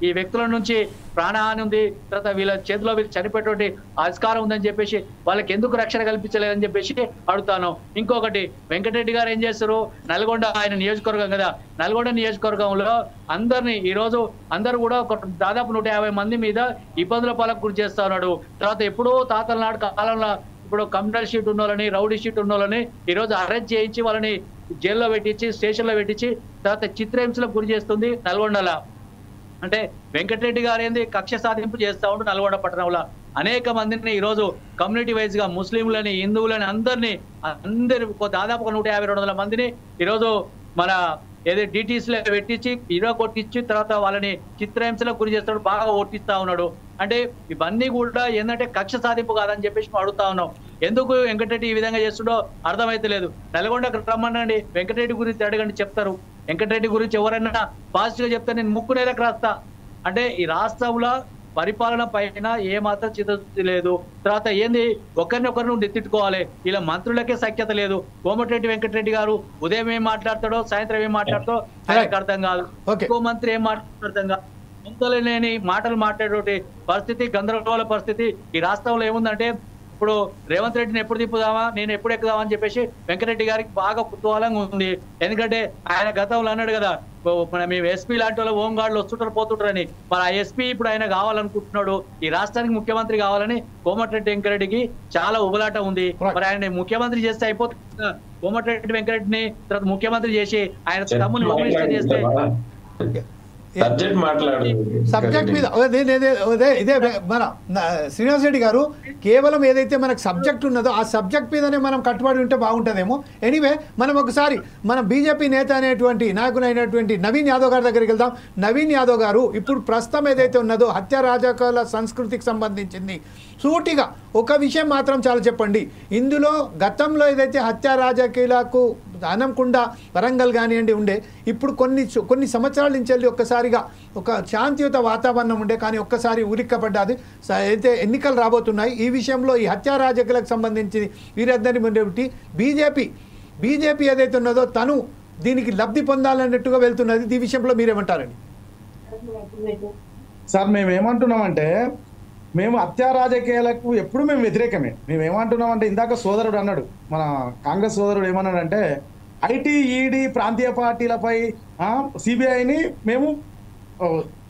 ఈ వ్యక్తుల నుంచి ప్రాణహాని ఉంది, తర్వాత వీళ్ళ చేతిలో వీళ్ళు చనిపోయేటువంటి ఆస్కారం ఉందని చెప్పేసి వాళ్ళకి ఎందుకు రక్షణ కల్పించలేదని చెప్పేసి అడుగుతాను. ఇంకొకటి, వెంకటరెడ్డి గారు ఏం చేస్తారు? నల్గొండ ఆయన నియోజకవర్గం కదా, నల్గొండ నియోజకవర్గంలో అందరినీ ఈరోజు అందరూ కూడా దాదాపు 150 మంది మీద ఇబ్బందుల పాలకు గురి చేస్తా ఉన్నాడు. తర్వాత ఎప్పుడో తాతల నాడు కాలంలో ఇప్పుడు కమ్యూనల్ షీట్ ఉన్న వాళ్ళని, రౌడీ షీట్ ఉన్న వాళ్ళని ఈరోజు అరెస్ట్ చేయించి వాళ్ళని జైల్లో పెట్టించి, స్టేషన్లో పెట్టించి తర్వాత చిత్రహింసలకు గురి చేస్తుంది నల్గొండలో. అంటే వెంకటరెడ్డి గారు ఏంది కక్ష సాధింపు చేస్తా ఉంటూ నల్గొండ పట్టణంలో అనేక మందిని ఈరోజు కమ్యూనిటీ వైజ్ గా ముస్లింలని, హిందువులని అందరు దాదాపు 150-200 మందిని ఈరోజు మన ఏదో డిటీసీలో పెట్టించి కొట్టించి తర్వాత వాళ్ళని చిత్రహింసలకు గురి చేస్తాడు, బాగా ఓటిస్తా ఉన్నాడు. అంటే ఇవన్నీ కూడా ఏంటంటే కక్ష సాధింపు కాదని చెప్పేసి అడుగుతా ఉన్నాం. ఎందుకు వెంకటరెడ్డి ఈ విధంగా చేస్తుండో అర్థమైతే లేదు. నల్గొండకు రమ్మనండి, వెంకటరెడ్డి గురించి అడగండి, చెప్తారు. వెంకటరెడ్డి గురించి ఎవరైనా పాజిటివ్ గా చెప్తే నేను ముక్కు నేలకు రాస్తా. అంటే ఈ రాష్ట్రంలో పరిపాలన పైన ఏమాత్రం చిత్తశుద్ధి లేదు. తర్వాత ఏంది ఒకరిని తిట్టుకోవాలి, ఇలా మంత్రులకే సఖ్యత లేదు. కోమటిరెడ్డి వెంకటరెడ్డి గారు ఉదయం ఏం మాట్లాడతాడో సాయంత్రం ఏం మాట్లాడతాడో ఆయనకు అర్థం కాదు. ఇంకో మంత్రి ఏం మాట్లాడతాడో అర్థం కాదు. లేని మాటలు మాట్లాడే పరిస్థితి, గందరగోళ పరిస్థితి ఈ రాష్ట్రంలో ఏముందంటే ఇప్పుడు రేవంత్ రెడ్డిని ఎప్పుడు తిప్పుదామా, నేను ఎప్పుడు ఎక్కుదామా అని చెప్పేసి వెంకటరెడ్డి గారికి బాగా కుతూహలంగా ఉంది. ఎందుకంటే ఆయన గతంలో అన్నాడు కదా, మేము ఎస్పీ లాంటి వాళ్ళు హోంగార్డులు వస్తుంటారు పోతుంటారని. మరి ఆ ఎస్పీ ఇప్పుడు ఆయన కావాలనుకుంటున్నాడు. ఈ రాష్ట్రానికి ముఖ్యమంత్రి కావాలని కోమటిరెడ్డి వెంకటరెడ్డికి చాలా ఉబలాట ఉంది. మరి ఆయన ముఖ్యమంత్రి చేస్తే అయిపోతుంది. కోమటిరెడ్డి వెంకటరెడ్డిని తర్వాత ముఖ్యమంత్రి చేసి ఆయన తమ్ముని హోమ్ మినిస్టర్ చేస్తే సబ్జెక్ట్ మీద ఇదే మన శ్రీనివాస్ రెడ్డి గారు కేవలం ఏదైతే మనకు సబ్జెక్ట్ ఉన్నదో ఆ సబ్జెక్ట్ మీదనే మనం కట్టుబడి ఉంటే బాగుంటుందేమో. ఎనీవే మనం ఒకసారి మన బీజేపీ నేత అనేటువంటి నాయకులైనటువంటి నవీన్ యాదవ్ గారి దగ్గరికి వెళ్దాం. నవీన్ యాదవ్ గారు ఇప్పుడు ప్రస్తుతం ఏదైతే ఉన్నదో హత్య రాజకీయాల సంస్కృతికి సంబంధించింది సూటిగా ఒక విషయం మాత్రం చాలా చెప్పండి. ఇందులో గతంలో ఏదైతే హత్య రాజకీయాలకు అనకుండా వరంగల్ కానివ్వండి ఉండే, ఇప్పుడు కొన్ని సంవత్సరాల నుంచి వెళ్ళి ఒక్కసారిగా ఒక శాంతియుత వాతావరణం ఉండే, కానీ ఒక్కసారి ఉరిక్కపడ్డది. అయితే ఎన్నికలు రాబోతున్నాయి. ఈ విషయంలో ఈ హత్య రాజకీయాలకు సంబంధించి వీరందరి ముందు బీజేపీ ఏదైతే ఉన్నదో తను దీనికి లబ్ధి పొందాలన్నట్టుగా వెళ్తున్నది. ఈ విషయంలో మీరేమంటారండి? సార్ మేమేమంటున్నామంటే మేము హత్యా రాజకీయాలకు ఎప్పుడు మేము వ్యతిరేకమే. మేము ఏమంటున్నామంటే ఇందాక సోదరుడు అన్నాడు, మన కాంగ్రెస్ సోదరుడు ఏమన్నాడంటే ఐటీ ఈడీ ప్రాంతీయ పార్టీలపై సిబిఐని మేము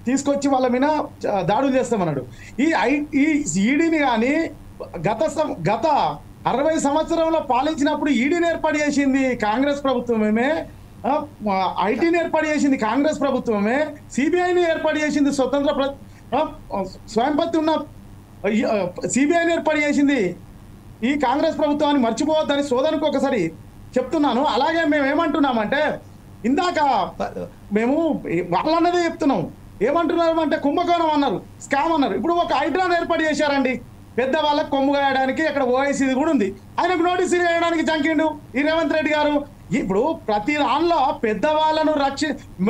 తీసుకొచ్చి వాళ్ళ మీద దాడులు చేస్తామన్నాడు. ఈ ఈడీని కానీ గత 60 సంవత్సరంలో పాలించినప్పుడు ఈడీని ఏర్పాటు చేసింది కాంగ్రెస్ ప్రభుత్వమే, ఐటీని ఏర్పాటు చేసింది కాంగ్రెస్ ప్రభుత్వమే, సిబిఐని ఏర్పాటు చేసింది స్వయంపత్తి ఉన్న సిబిఐని ఏర్పాటు చేసింది ఈ కాంగ్రెస్ ప్రభుత్వాన్ని మర్చిపోవద్దని సోదరునికి ఒకసారి చెప్తున్నాను. అలాగే మేము ఏమంటున్నామంటే ఇందాక మేము వాళ్ళన్నదే చెప్తున్నాం. ఏమంటున్నారు అంటే కుంభకోణం అన్నారు, స్కామ్ అన్నారు. ఇప్పుడు ఒక హైడ్రాన్ ఏర్పాటు చేశారండి పెద్దవాళ్ళకి కొమ్ము గాయడానికి. అక్కడ ఓఐసీది కూడా ఉంది. ఆయనకు నోటీసు వేయడానికి జంకిండు ఈ రేవంత్ రెడ్డి గారు. ఇప్పుడు ప్రతి దానిలో పెద్దవాళ్ళను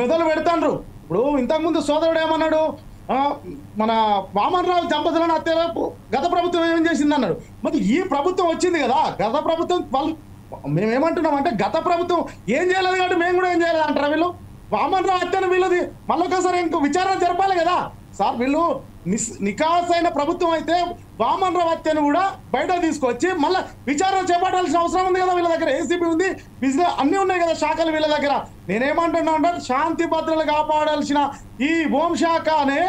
మొదలు పెడతాండ్రు. ఇప్పుడు ఇంతకుముందు సోదరుడు ఏమన్నాడు, మన వామన్ రావు దంపతులను హత్య గత ప్రభుత్వం ఏం చేసింది అన్నాడు. మరి ఈ ప్రభుత్వం వచ్చింది కదా, గత ప్రభుత్వం వాళ్ళు మేమేమంటున్నాం అంటే గత ప్రభుత్వం ఏం చేయలేదు కాబట్టి మేము కూడా ఏం చేయలేదు అంటారా వీళ్ళు? వామన్ రావు హత్యను వీళ్ళది మళ్ళొకసారి ఇంకో విచారణ జరపాలి కదా సార్. వీళ్ళు నికాసైన ప్రభుత్వం అయితే వామన్ రావు హత్యను కూడా బయట తీసుకొచ్చి మళ్ళీ విచారణ చేపట్టాల్సిన అవసరం ఉంది కదా. వీళ్ళ దగ్గర ఏసీబీ ఉంది, బిజినెస్ అన్ని ఉన్నాయి కదా శాఖలు వీళ్ళ దగ్గర. నేనేమంటున్నా అంటే శాంతి భద్రతలు కాపాడాల్సిన ఈ హోంశాఖనే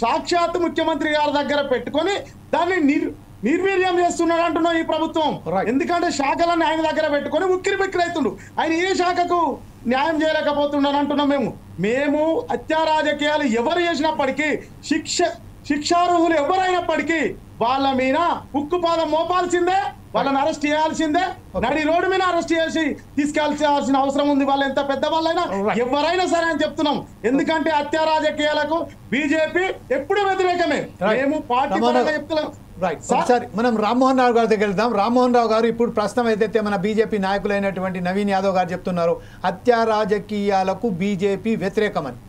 సాక్షాత్ ముఖ్యమంత్రి గారి దగ్గర పెట్టుకొని దాన్ని నిర్వీర్యం చేస్తున్నాడు అంటున్నాం ఈ ప్రభుత్వం. ఎందుకంటే శాఖలన్నీ ఆయన దగ్గర పెట్టుకొని ఉక్కిరి బిక్కిరి అవుతుండు. ఆయన ఏ శాఖకు న్యాయం చేయలేకపోతున్నాడు అంటున్నాం. మేము హత్యా రాజకీయాలు ఎవరు చేసినప్పటికీ శిక్షార్హులు ఎవరైనప్పటికీ వాళ్ళ మీద ఉక్కుపాదం మోపాల్సిందే. వాళ్ళని అరెస్ట్ చేయాల్సిందే, నడి రోడ్డు మీద అరెస్ట్ చేసి తీసుకెళ్లాల్సిన అవసరం ఉంది. వాళ్ళు ఎంత పెద్ద వాళ్ళైనా ఎవరైనా సరే అని చెప్తున్నాం. ఎందుకంటే హత్య రాజకీయాలకు బీజేపీ ఎప్పుడు వ్యతిరేకమే. మేము పార్టీ పరంగా చెప్తున్నాం. రైట్, ఒకసారి మనం రామ్మోహన్ రావు గారి దగ్గర వెళ్దాం. రామ్మోహన్ రావు గారు, ఇప్పుడు ప్రస్తుతం ఏదైతే మన బీజేపీ నాయకులైనటువంటి నవీన్ యాదవ్ గారు చెప్తున్నారు హత్య రాజకీయాలకు బీజేపీ వ్యతిరేకమని,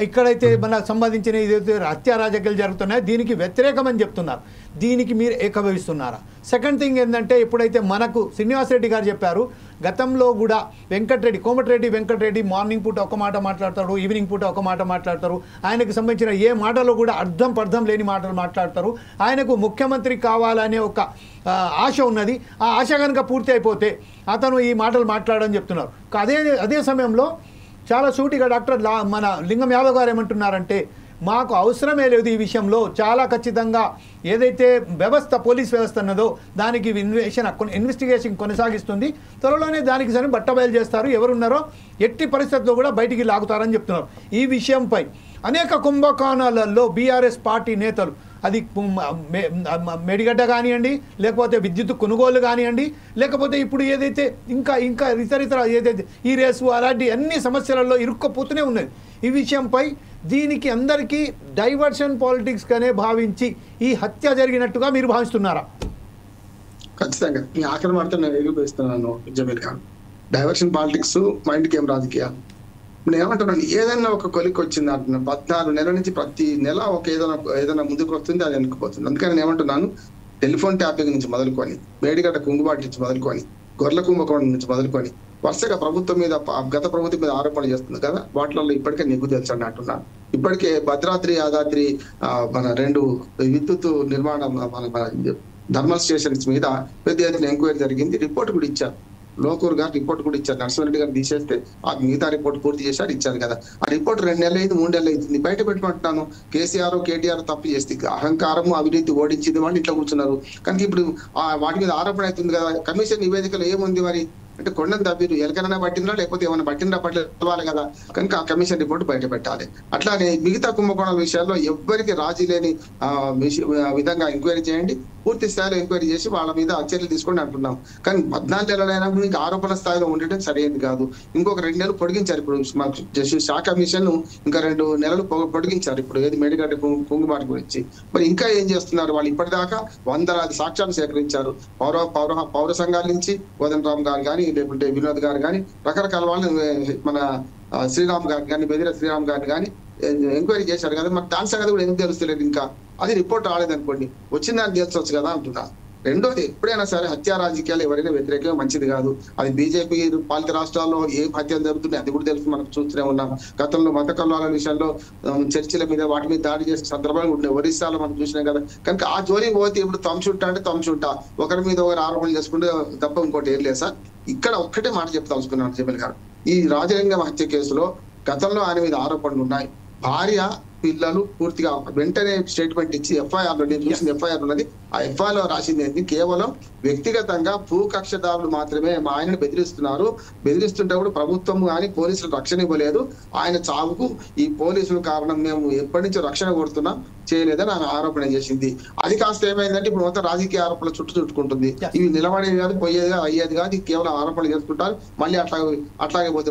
ఇక్కడైతే మనకు సంబంధించిన ఏదైతే హత్య రాజకీయాలు జరుగుతున్నాయో దీనికి వ్యతిరేకమని చెప్తున్నారు. దీనికి మీరు ఏకభవిస్తున్నారా? సెకండ్ థింగ్ ఏంటంటే, ఎప్పుడైతే మనకు శ్రీనివాసరెడ్డి గారు చెప్పారు గతంలో కూడా కోమటిరెడ్డి వెంకటరెడ్డి మార్నింగ్ పూట ఒక మాట మాట్లాడతాడు, ఈవినింగ్ పూట ఒక మాట మాట్లాడతారు, ఆయనకు సంబంధించిన ఏ మాటలో కూడా అర్థం లేని మాటలు మాట్లాడతారు. ఆయనకు ముఖ్యమంత్రి కావాలనే ఒక ఆశ ఉన్నది. ఆ ఆశ కనుక పూర్తి అయిపోతే అతను ఈ మాటలు మాట్లాడని చెప్తున్నారు. అదే సమయంలో చాలా సూటిగా మన లింగం యాదవ్ గారు ఏమంటున్నారంటే, మాకు అవసరమే లేదు ఈ విషయంలో, చాలా ఖచ్చితంగా ఏదైతే పోలీస్ వ్యవస్థ ఉన్నదో దానికి ఇన్వెస్టిగేషన్ కొనసాగిస్తుంది, త్వరలోనే దానికి సరే బట్టబయలు చేస్తారు, ఎవరున్నారో ఎట్టి పరిస్థితుల్లో కూడా బయటికి లాగుతారని చెప్తున్నారు. ఈ విషయంపై అనేక కుంభకోణాలలో బీఆర్ఎస్ పార్టీ నేతలు, అది మేడిగడ్డ కానివ్వండి, లేకపోతే విద్యుత్ కొనుగోలు కానివ్వండి, లేకపోతే ఇప్పుడు ఏదైతే ఇంకా ఇతరితర ఏదైతే ఈ రేసు అలాంటి అన్ని సమస్యలలో ఇరుక్కుపోతూనే ఉన్నది. ఈ విషయంపై దీనికి అందరికీ డైవర్షన్ పాలిటిక్స్గానే భావించి ఈ హత్య జరిగినట్టుగా మీరు భావిస్తున్నారా? ఖచ్చితంగా మీ ఆఖరి మాట నేను ఎగిరిపోయిస్తున్నాను Jameel Khan. Diversion politics, mind game రాజకీయాలు. నేను ఏమంటున్నాను, ఏదైనా ఒక కొలికి వచ్చింది అంటున్నాను, 14 నెలల నుంచి ప్రతి నెల ఒక ఏదైనా ముందుకు వస్తుంది, అది వెనుకపోతుంది. అందుకని నేను ఏమంటున్నాను, టెలిఫోన్ ట్యాపింగ్ నుంచి మొదలుకొని, మేడిగడ్డ కుంగుబాటు నుంచి మొదలుకొని, గొర్రెల కుంభకోణం నుంచి మొదలుకొని వరుసగా ప్రభుత్వం మీద, గత ప్రభుత్వం మీద ఆరోపణలు చేస్తుంది కదా, వాటిలో ఇప్పటికే నీకు తెలుసు అని అంటున్నాను. ఇప్పటికే భద్రాద్రి, యాదాద్రి మన 2 విద్యుత్ నిర్మాణం మన థర్మల్ స్టేషన్స్ మీద పెద్ద ఎత్తున ఎంక్వైరీ జరిగింది. రిపోర్ట్ కూడా ఇచ్చారు. లోకూర్ గారు రిపోర్ట్ కూడా ఇచ్చారు. నరసింహారెడ్డి గారు తీసేస్తే ఆ మిగతా రిపోర్ట్ పూర్తి చేశారు, ఇచ్చారు కదా. ఆ రిపోర్ట్ 2 నెలలు అయింది, 3 నెలలు అయింది. బయట పెట్టుకుంటున్నాను, కేటీఆర్ తప్పు చేస్తే అహంకారము అవినీతి ఓడించింది వాళ్ళు ఇట్లా కూర్చున్నారు. కనుక ఇప్పుడు వాటి మీద ఆరోపణ అవుతుంది కదా. కమిషన్ నివేదికలో ఏముంది మరి అంటే, కొండను తవ్విరు, ఎలకనైనా పట్టిందా లేకపోతే ఏమైనా పట్టిందా పట్టివ్వాలి కదా. కనుక ఆ కమిషన్ రిపోర్ట్ బయట పెట్టాలి. అట్లానే మిగతా కుంభకోణాల విషయాల్లో ఎవ్వరికి రాజీ లేని విధంగా ఎంక్వైరీ చేయండి, పూర్తి స్థాయిలో ఎంక్వైరీ చేసి వాళ్ళ మీద చర్యలు తీసుకోండి అంటున్నాం. కానీ 14 నెలలైనా ఇంకా ఆరోపణ స్థాయిలో ఉండటం సరైనది కాదు. ఇంకొక 2 నెలలు పొడిగించారు. ఇప్పుడు మాకు షా కమిషన్ ఇంకా 2 నెలలు పొడిగించారు. ఇప్పుడు ఏది మేడిగడ్డ కుంగుబాటు గురించి మరి ఇంకా ఏం చేస్తున్నారు వాళ్ళు? ఇప్పటిదాకా 100 సాక్ష్యాలు సేకరించారు. పౌర సంఘాల నుంచి కోదండరామ్ గారు కానీ, లేకుంటే వినోద్ గారు కానీ, రకరకాల వాళ్ళు, మన శ్రీరామ్ గారు కానీ, బెదిర శ్రీరామ్ గారిని కానీ ఎంక్వైరీ చేశారు కదా. మరి దాని సంగతి కూడా ఎందుకు తెలుస్తలేదు? ఇంకా అది రిపోర్ట్ రాలేదనుకోండి, వచ్చిందని తెలుసొచ్చు కదా అంటున్నా. రెండోది, ఎప్పుడైనా సరే హత్యా రాజకీయాలు ఎవరైనా వ్యతిరేకంగా మంచిది కాదు. అది బీజేపీ పాలిత రాష్ట్రాల్లో ఏ హత్యలు జరుగుతున్నాయి అది కూడా తెలుసు, మనం చూస్తూనే ఉన్నాం. గతంలో మత కల్వాల విషయంలో చర్చిల మీద వాటి మీద దాడి చేసిన సందర్భాలు ఉండే ఒరిస్సాలో మనం చూసినాం కదా. కనుక ఆ జోలికి పోతే ఇప్పుడు తమ్చుంటా ఒకరి మీద ఒకరు ఆరోపణలు చేసుకుంటే తప్ప ఇంకోటి ఏం లేదు సార్. ఇక్కడ ఒక్కటే మాట చెప్తాల్సుకున్నాను జమీల్ గారు, ఈ రాజలింగం హత్య కేసులో గతంలో ఆయన మీద ఆరోపణలు ఉన్నాయి. భార్య, పిల్లలు పూర్తిగా వెంటనే స్టేట్మెంట్ ఇచ్చి ఎఫ్ఐఆర్ లో, నేను చూసిన ఎఫ్ఐఆర్ ఉన్నది, ఆ ఎఫ్ఐఆర్ లో రాసింది ఏంటి, కేవలం వ్యక్తిగతంగా భూ కక్షదారులు మాత్రమే మా ఆయనను బెదిరిస్తున్నారు, బెదిరిస్తుంటే కూడా ప్రభుత్వం కానీ పోలీసులు రక్షణ ఇవ్వలేదు, ఆయన చావుకు ఈ పోలీసులు కారణం, మేము ఎప్పటి నుంచో రక్షణ కొడుతున్నాం, చేయలేదని ఆయన ఆరోపణ చేసింది. అది కాస్త ఏమైందంటే ఇప్పుడు మొత్తం రాజకీయ ఆరోపణలు చుట్టుకుంటుంది. ఇవి నిలబడేది కాదు, పోయేది కాదు, అయ్యేది కాదు, కేవలం ఆరోపణలు చేసుకుంటారు. మళ్ళీ అట్లాగే పోతే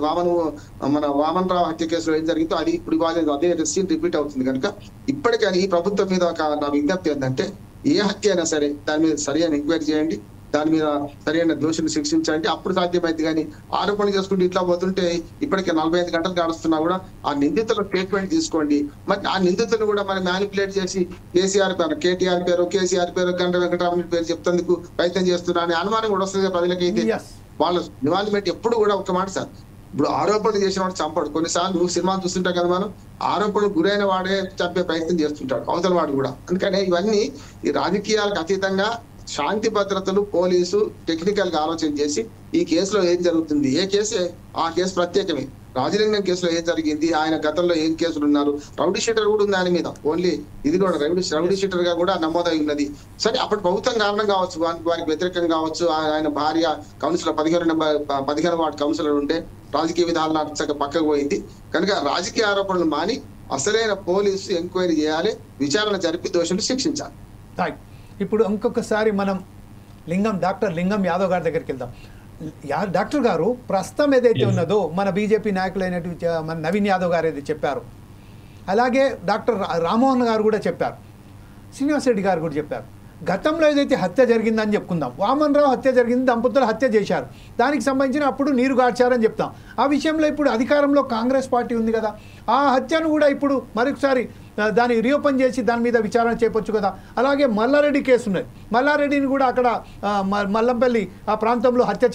మన వామన్ రావు హత్య కేసులో ఏం జరిగిందో అది ఇప్పుడు అదే సీన్ రిపీట్ అవుతుంది. కనుక ఇప్పటికీ ఈ ప్రభుత్వం మీద నా విజ్ఞప్తి ఏంటంటే, ఏ హత్య అయినా సరే దాని మీద సరైన ఎంక్వైరీ చేయండి, దాని మీద సరైన దోషులు శిక్షించండి, అప్పుడు సాధ్యమైంది. కానీ ఆరోపణలు చేసుకుంటూ ఇట్లా పోతుంటే ఇప్పటికే 45 గంటలు గడుస్తున్నా కూడా ఆ నిందితుల స్టేట్మెంట్ తీసుకోండి. మరి ఆ నిందితులను కూడా మనం మ్యానిపులేట్ చేసి కేటీఆర్ పేరు గంట వెంకటరామరెడ్డి పేరు చెప్తందుకు ప్రయత్నం చేస్తున్నా అనే అనుమానం కూడా వస్తుంది ప్రజలకైతే. వాళ్ళ ఇన్వాల్వ్మెంట్ ఎప్పుడు కూడా ఒక మాట సార్, ఇప్పుడు ఆరోపణలు చేసిన వాడు చంపడు. కొన్నిసార్లు నువ్వు సినిమాలు చూస్తుంటాం కదా, మనం ఆరోపణలు గురైన వాడే చంపే ప్రయత్నం చేస్తుంటాడు అవతల వాడు కూడా. అందుకనే ఇవన్నీ ఈ రాజకీయాలకు అతీతంగా శాంతి భద్రతలు, పోలీసు టెక్నికల్ గా ఆలోచన చేసి ఈ కేసులో ఏం జరుగుతుంది, ఏ కేసు ఆ కేసు ప్రత్యేకమే. రాజలింగం కేసులో ఏం జరిగింది, ఆయన గతంలో ఏం కేసులు ఉన్నారు, రౌడీ షీటర్ కూడా ఉంది ఆయన మీద, ఓన్లీ ఇది కూడా రౌడీ షీటర్ గా కూడా నమోదై ఉన్నది. సరే, అప్పటి ప్రభుత్వం కారణం కావచ్చు, వారికి వ్యతిరేకంగా కావచ్చు, ఆయన భార్య కౌన్సిలర్ 15 వార్డు కౌన్సిలర్ ఉండే, రాజకీయ విధానాలు నచ్చక పక్కకు పోయింది. కనుక రాజకీయ ఆరోపణలు మాని అసలైన పోలీసు ఎంక్వైరీ చేయాలి, విచారణ జరిపి దోషులు శిక్షించాలి. ఇప్పుడు ఇంకొకసారి మనం డాక్టర్ లింగం యాదవ్ గారి దగ్గరికి వెళ్దాం. డాక్టర్ గారు ప్రస్తుతం ఏదైతే ఉన్నదో మన బీజేపీ నాయకులైనటువంటి మన నవీన్ యాదవ్ గారు ఏదైతే చెప్పారు, అలాగే డాక్టర్ రామ్మోహన్ గారు కూడా చెప్పారు, శ్రీనివాస్ రెడ్డి గారు కూడా చెప్పారు. గతంలో ఏదైతే హత్య జరిగిందని చెప్పుకుందాం, వామన్ రావు హత్య జరిగింది, దంపతులు హత్య చేశారు, దానికి సంబంధించిన అప్పుడు నీరు గార్చారని చెప్తాం. ఆ విషయంలో ఇప్పుడు అధికారంలో కాంగ్రెస్ పార్టీ ఉంది కదా, ఆ హత్యను కూడా ఇప్పుడు మరొకసారి దాన్ని రీఓపెన్ చేసి దాని మీద విచారణ చేయవచ్చు కదా. అలాగే మల్లారెడ్డి కేసు ఉన్నది, మల్లారెడ్డిని కూడా అక్కడ మల్లంపల్లి ఆ ప్రాంతంలో హత్య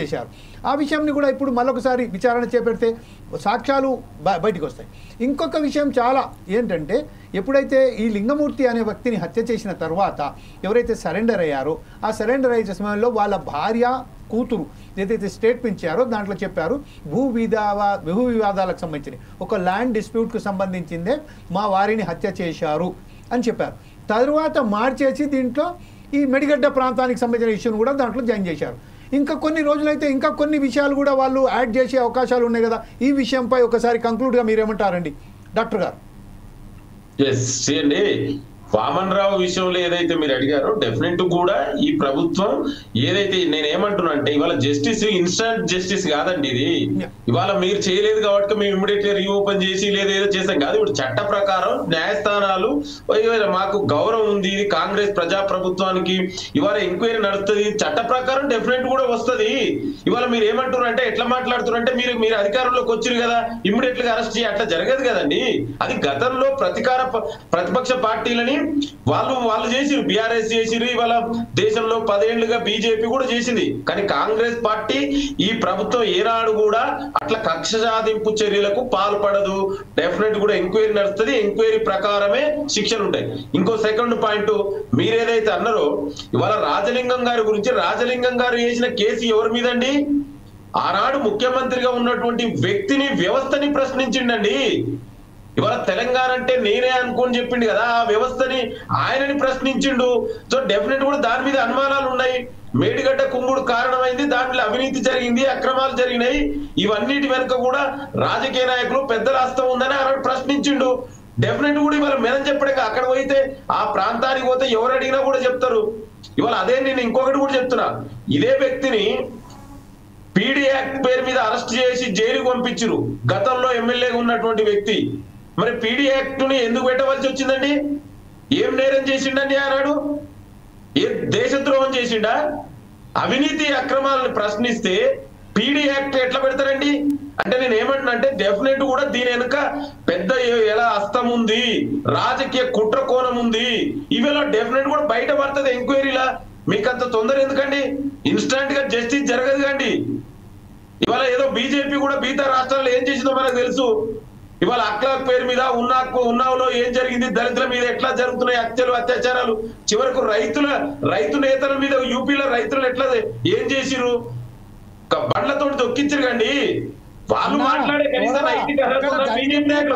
చేశారు. ఆ విషయాన్ని కూడా ఇప్పుడు మళ్ళొకసారి విచారణ చేపెడితే సాక్ష్యాలు బయటికి వస్తాయి. ఇంకొక విషయం చాలా ఏంటంటే, ఎప్పుడైతే ఈ లింగమూర్తి అనే వ్యక్తిని హత్య చేసిన తర్వాత ఎవరైతే సరెండర్ అయ్యారో, ఆ సరెండర్ అయ్యే సమయంలో వాళ్ళ భార్య కూతురు ఏదైతే స్టేట్మెంట్ ఇచ్చారో దాంట్లో చెప్పారు, భూ వివాదాలకు సంబంధించిన ఒక ల్యాండ్ డిస్ప్యూట్కు సంబంధించిందే మా వారిని హత్య చేశారు అని చెప్పారు. తరువాత మార్చేసి దీంట్లో ఈ మెడిగడ్డ ప్రాంతానికి సంబంధించిన ఇష్యూను కూడా దాంట్లో జాయిన్ చేశారు. ఇంకా కొన్ని రోజులైతే ఇంకా కొన్ని విషయాలు కూడా వాళ్ళు యాడ్ చేసే అవకాశాలు ఉన్నాయి కదా. ఈ విషయంపై ఒకసారి కంక్లూడ్గా మీరేమంటారండి డాక్టర్ గారు? వామన్ రావు విషయంలో ఏదైతే మీరు అడిగారో, డెఫినెట్ కూడా ఈ ప్రభుత్వం ఏదైతే నేనేమంటున్నా అంటే, ఇవాళ జస్టిస్ ఇన్స్టంట్ జస్టిస్ కాదండి ఇది. ఇవాళ మీరు చేయలేదు కాబట్టి మేము ఇమ్మీడియట్లీ రీఓపెన్ చేసి లేదా ఏదో చేసాం కాదు. ఇప్పుడు చట్ట ప్రకారం న్యాయస్థానాలు మాకు గౌరవం ఉంది, ఇది కాంగ్రెస్ ప్రజా ప్రభుత్వానికి ఇవాళ ఎంక్వైరీ నడుస్తుంది, చట్ట ప్రకారం డెఫినెట్ కూడా వస్తుంది. ఇవాళ మీరు ఏమంటున్నారు అంటే, ఎట్లా మాట్లాడుతున్నారు అంటే, మీరు అధికారంలోకి వచ్చారు కదా ఇమ్మీడియట్ గా అరెస్ట్ చేయ, అట్లా జరగదు కదండి. అది గతంలో ప్రతిపక్ష పార్టీలని వాళ్ళు చేసిరు, బీఆర్ఎస్ చేసిరు, ఇవాళ దేశంలో 10 ఏళ్లుగా బీజేపీ కూడా చేసింది. కానీ కాంగ్రెస్ పార్టీ ఈ ప్రభుత్వం ఏనాడు కూడా అట్లా కక్ష సాధింపు చర్యలకు పాల్పడదు. డెఫినెట్ కూడా ఎంక్వైరీ నడుస్తుంది, ఎంక్వైరీ ప్రకారమే శిక్షలు ఉంటాయి. ఇంకో సెకండ్ పాయింట్ మీరేదైతే అన్నారో, ఇవాళ రాజలింగం గారి గురించి, రాజలింగం గారు చేసిన కేసు ఎవరి మీదండి? ఆనాడు ముఖ్యమంత్రిగా ఉన్నటువంటి వ్యక్తిని, వ్యవస్థని ప్రశ్నించిండండి. ఇవాళ తెలంగాణ అంటే నేనే అనుకోని చెప్పిండు కదా, ఆ వ్యవస్థని ఆయనని ప్రశ్నించిండు. సో డెఫినెట్ కూడా దాని మీద అనుమానాలు ఉన్నాయి. మేడిగడ్డ కుంగుడు కారణమైంది, దాంట్లో అవినీతి జరిగింది, అక్రమాలు జరిగినాయి, ఇవన్నిటి వెనుక కూడా రాజకీయ నాయకులు పెద్దల హస్తం ఉందని ఆయన ప్రశ్నించిండు. డెఫినెట్ కూడా ఇవాళ మేనం చెప్పడాక అక్కడ పోయితే ఆ ప్రాంతానికి పోతే ఎవరు అడిగినా కూడా చెప్తారు. ఇవాళ అదే నేను ఇంకొకటి కూడా చెప్తున్నా, ఇదే వ్యక్తిని పీడీ యాక్ట్ పేరు మీద అరెస్ట్ చేసి జైలుకు పంపించారు, గతంలో ఎమ్మెల్యేగా ఉన్నటువంటి వ్యక్తి. మరి పీడీ యాక్ట్ ని ఎందుకు పెట్టవలసి వచ్చిందండి? ఏం నేరం చేసిండండి ఆనాడు? ఏ దేశద్రోహం చేసిండా? అవినీతి అక్రమాలను ప్రశ్నిస్తే పీడీ యాక్ట్ ఎట్లా పెడతారండి? అంటే నేను ఏమంటున్నా అంటే, డెఫినెట్ కూడా దీని వెనుక పెద్ద ఎలా హస్తం ఉంది, రాజకీయ కుట్ర కోణం ఉంది. ఇవేళ డెఫినెట్ కూడా బయట పడుతుంది ఎంక్వైరీలా. మీకు అంత తొందర ఎందుకండి? ఇన్స్టాంట్ గా జస్టిస్ జరగదు కండి. ఇవాళ ఏదో బీజేపీ కూడా మిగతా రాష్ట్రాల్లో ఏం చేసిందో మనకు తెలుసు. ఇవాళ అక్లాక్ పేరు మీద ఉన్నావులో ఏం జరిగింది, దళితుల మీద ఎట్లా జరుగుతున్నాయి హత్యలు, అత్యాచారాలు, చివరకు రైతు నేతల మీద యూపీలో రైతులు ఎట్లా ఏం చేసిరు, బండ్లతో దొక్కించరు కండి. వాళ్ళు మాట్లాడే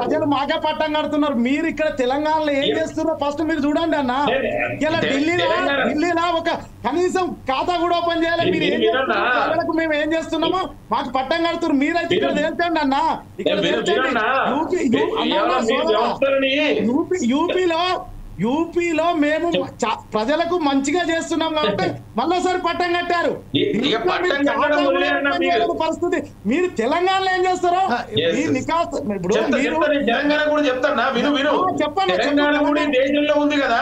ప్రజలు మాకే పట్టం కడుతున్నారు. మీరు ఇక్కడ తెలంగాణలో ఏం చేస్తున్నారో ఫస్ట్ మీరు చూడండి అన్న. ఇలా ఢిల్లీలో ఒక కనీసం ఖాతా కూడా ఓపెన్ చేయాలి. మీరు ఏం చేస్తున్నారు, మేము ఏం చేస్తున్నామో మాకు పట్టం కడుతున్నారు. మీరైతే ఇక్కడ తేల్చండి అన్న, ఇక్కడ యూపీలో మేము ప్రజలకు మంచిగా చేస్తున్నాం కాబట్టి మళ్ళీసారి పట్టం కట్టారు. పరిస్థితి మీరు తెలంగాణలో ఏం చేస్తారో తెలంగాణ కూడా చెప్తాను, చెప్పండి. తెలంగాణ కూడా దేశంలో ఉంది కదా,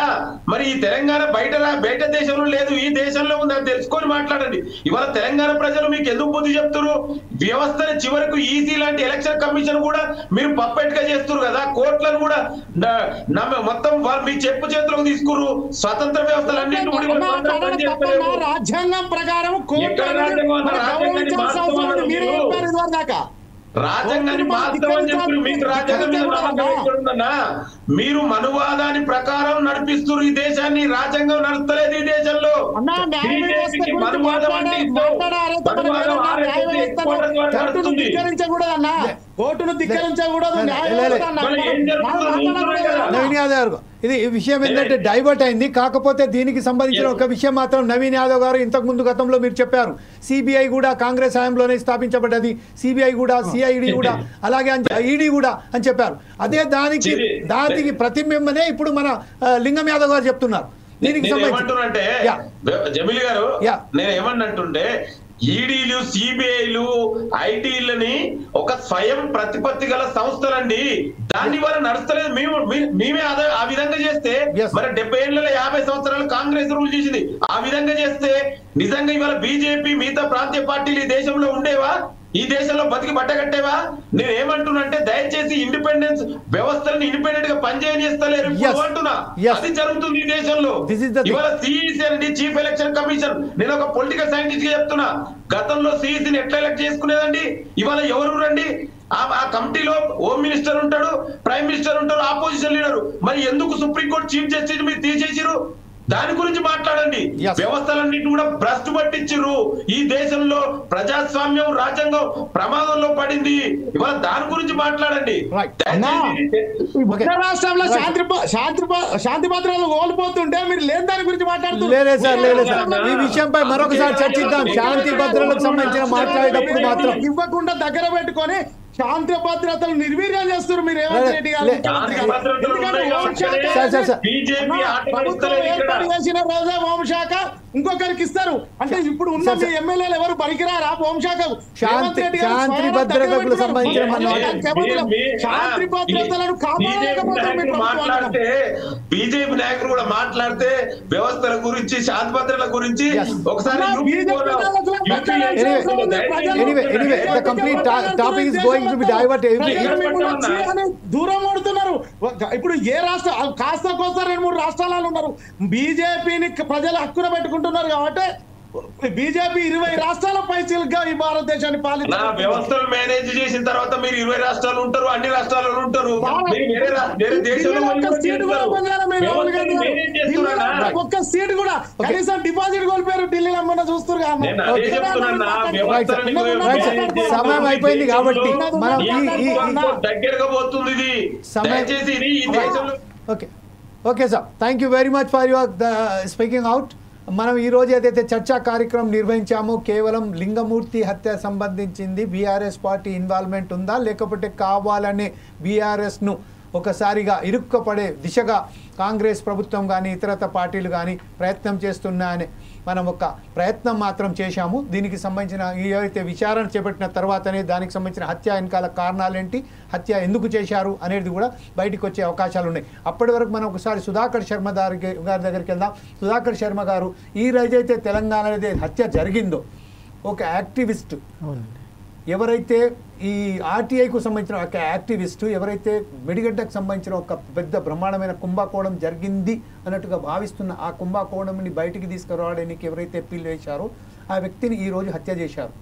మరి ఈ తెలంగాణ బయట దేశంలో లేదు, ఈ దేశంలో ఉంది, అది తెలుసుకొని మాట్లాడండి. ఇవాళ తెలంగాణ ప్రజలు మీకు ఎందుకు బుద్ధి చెప్తారు? వ్యవస్థని చివరకు ఈసీ లాంటి ఎలక్షన్ కమిషన్ కూడా మీరు పప్పెట్గా చేస్తారు కదా, కోర్టులను కూడా మొత్తం మీ చెప్పు చేతులకు తీసుకురు. స్వతంత్ర వ్యవస్థలన్నింటి రాజ్యాంగం ప్రకారం రాజ్యాంగాన్ని మార్చమని చెప్పి మీకు రాజ్యాంగం మీద నమ్మకం ఎక్కడుందన్నా? మీరు మనువాదాన్ని ప్రకారం నడిపిస్తున్నారు ఈ దేశాన్ని, రాజ్యాంగం నడుస్తలేదు ఈ దేశంలో. కోర్టును ధిక్కరించకూడదు. నవీన్ యాదవ్ గారు, ఇది విషయం ఏంటంటే డైవర్ట్ అయింది. కాకపోతే దీనికి సంబంధించిన ఒక విషయం మాత్రం నవీన్ యాదవ్ గారు ఇంతకు ముందు గతంలో మీరు చెప్పారు, సిబిఐ కూడా కాంగ్రెస్ హయాంలోనే స్థాపించబడ్డది, సిబిఐ కూడా, సిఐడి కూడా, అలాగే ఈడీ కూడా అని చెప్పారు. అదే దానికి ప్రతిబింబనే ఇప్పుడు మన లింగం యాదవ్ గారు చెప్తున్నారు. దీనికి ఏమంటున్నంటే జమీల్ గారు, నేను ఏమన్నంటుంటే ఈడీలు, సిబిఐలు, ఐటీలని ఒక స్వయం ప్రతిపత్తి గల సంస్థలండి. దాన్ని వల్ల నడుస్తలేదు. మేమే ఆ విధంగా చేస్తే మరి 70 ఏళ్ళ 50 సంవత్సరాలు కాంగ్రెస్ రూల్ చేసింది. ఆ విధంగా చేస్తే నిజంగా ఇవాళ బీజేపీ మిగతా ప్రాంతీయ పార్టీలు ఈ దేశంలో ఉండేవా? ఈ దేశంలో బతికి బట్టగట్టేవా? నేను ఏమంటున్నానంటే దయచేసి ఇండిపెండెన్స్ వ్యవస్థలను ఇండిపెండెంట్ గా పనిచేయనిస్తలేరు అంటున్నా. అది జరుగుతుంది ఈ దేశంలో. ఇవాళ సిఈసి అనేది చీఫ్ ఎలక్షన్ కమిషన్. నేను ఒక పొలిటికల్ సైంటిస్ట్ గా చెప్తున్నా, గతంలో సిఈసిని ఎట్లా ఎలక్ట్ చేసుకునేదండి? ఇవాళ ఎవరు రండి? ఆ కమిటీలో హోమ్ మినిస్టర్ ఉంటాడు, ప్రైమ్ మినిస్టర్ ఉంటారు, ఆపోజిషన్ లీడర్. మరి ఎందుకు సుప్రీంకోర్టు చీఫ్ జస్టిస్ మీరు తీసేసిరు? దాని గురించి మాట్లాడండి. వ్యవస్థలన్నింటినీ కూడా భ్రష్టు పట్టించారు. ఈ దేశంలో ప్రజాస్వామ్యం, రాజ్యాంగం ప్రమాదంలో పడింది. ఇవాళ దాని గురించి మాట్లాడండి. రాష్ట్రంలో శాంతి భద్రతలు కోల్పోతుంటే మీరు లేని దాని గురించి మాట్లాడుతున్నారు. ఈ విషయంపై మరొకసారి చర్చిద్దాం. శాంతి భద్రతలకు సంబంధించిన మాట్లాడేటప్పుడు మాత్రం ఇవ్వకుండా దగ్గర పెట్టుకొని శాంతి భద్రతలు నిర్వీర్యం చేస్తారు మీరు రేవంత్ రెడ్డి గారు. ప్రభుత్వం ఏర్పాటు చేసిన రోజే హోంశాఖ ఇంకొకరికి ఇస్తారు అంటే ఇప్పుడు ఉన్న మీ ఎమ్మెల్యేలు ఎవరు పనికిరారా హోంశాఖకు? శాంతి భద్రతలకు సంబంధించిన శాంతి భద్రతలను మాట్లాడితే బీజేపీ నాయకులు కూడా మాట్లాడితే వ్యవస్థల గురించి, శాంతి భద్రతల గురించి ఒకసారి దూరం పడుతున్నారు. ఇప్పుడు ఏ రాష్ట్ర కాస్త కోస్తా 2-3 రాష్ట్రాలలో ఉన్నారు. బీజేపీని ప్రజలు హక్కున పెట్టుకుంటున్నారు కాబట్టి బీజేపీ 20 రాష్ట్రాల పైసలుగా ఈ భారతదేశాన్ని పాలించారు. వ్యవస్థలు మేనేజ్ చేసిన తర్వాత మీరు 20 రాష్ట్రాలు ఉంటారు, అన్ని రాష్ట్రాలలో ఉంటారు. ఒక్క సీట్ కూడా కనీసం డిపాజిట్ కోల్పోయారు. ఢిల్లీలో మొన్న చూస్తారు. సమయం అయిపోయింది కాబట్టి మనం దగ్గరగా పోతుంది ఇది. Okay sir, thank you very much for your speaking out. మనం ఈరోజు ఏదైతే చర్చా కార్యక్రమం నిర్వహించామో కేవలం లింగమూర్తి హత్య సంబంధించింది బీఆర్ఎస్ పార్టీ ఇన్వాల్వ్మెంట్ ఉందా, లేకపోతే కావాలనే బీఆర్ఎస్ను ఒకసారిగా ఇరుక్కుపడే దిశగా కాంగ్రెస్ ప్రభుత్వం కానీ ఇతరత పార్టీలు కానీ ప్రయత్నం చేస్తున్నాయని మనం ఒక ప్రయత్నం మాత్రం చేశాము. దీనికి సంబంధించిన ఏవైతే విచారణ చేపట్టిన తర్వాతనే దానికి సంబంధించిన హత్య వెనకాల కారణాలేంటి, హత్య ఎందుకు చేశారు అనేది కూడా బయటకు వచ్చే అవకాశాలు ఉన్నాయి. అప్పటి వరకు మనం ఒకసారి సుధాకర్ శర్మ గారి దగ్గరికి వెళ్దాం. సుధాకర్ శర్మ గారు, ఈ రోజైతే తెలంగాణలో హత్య జరిగిందో ఒక యాక్టివిస్ట్ ఎవరైతే ఈ ఆర్టీఐకు సంబంధించిన ఒక యాక్టివిస్టు ఎవరైతే మెడిగడ్డకు సంబంధించిన ఒక పెద్ద బ్రహ్మాండమైన కుంభకోణం జరిగింది అన్నట్టుగా భావిస్తున్న ఆ కుంభకోణంని బయటికి తీసుకురావడానికి ఎవరైతే పిల్లు వేశారో ఆ వ్యక్తిని ఈరోజు హత్య చేశారు.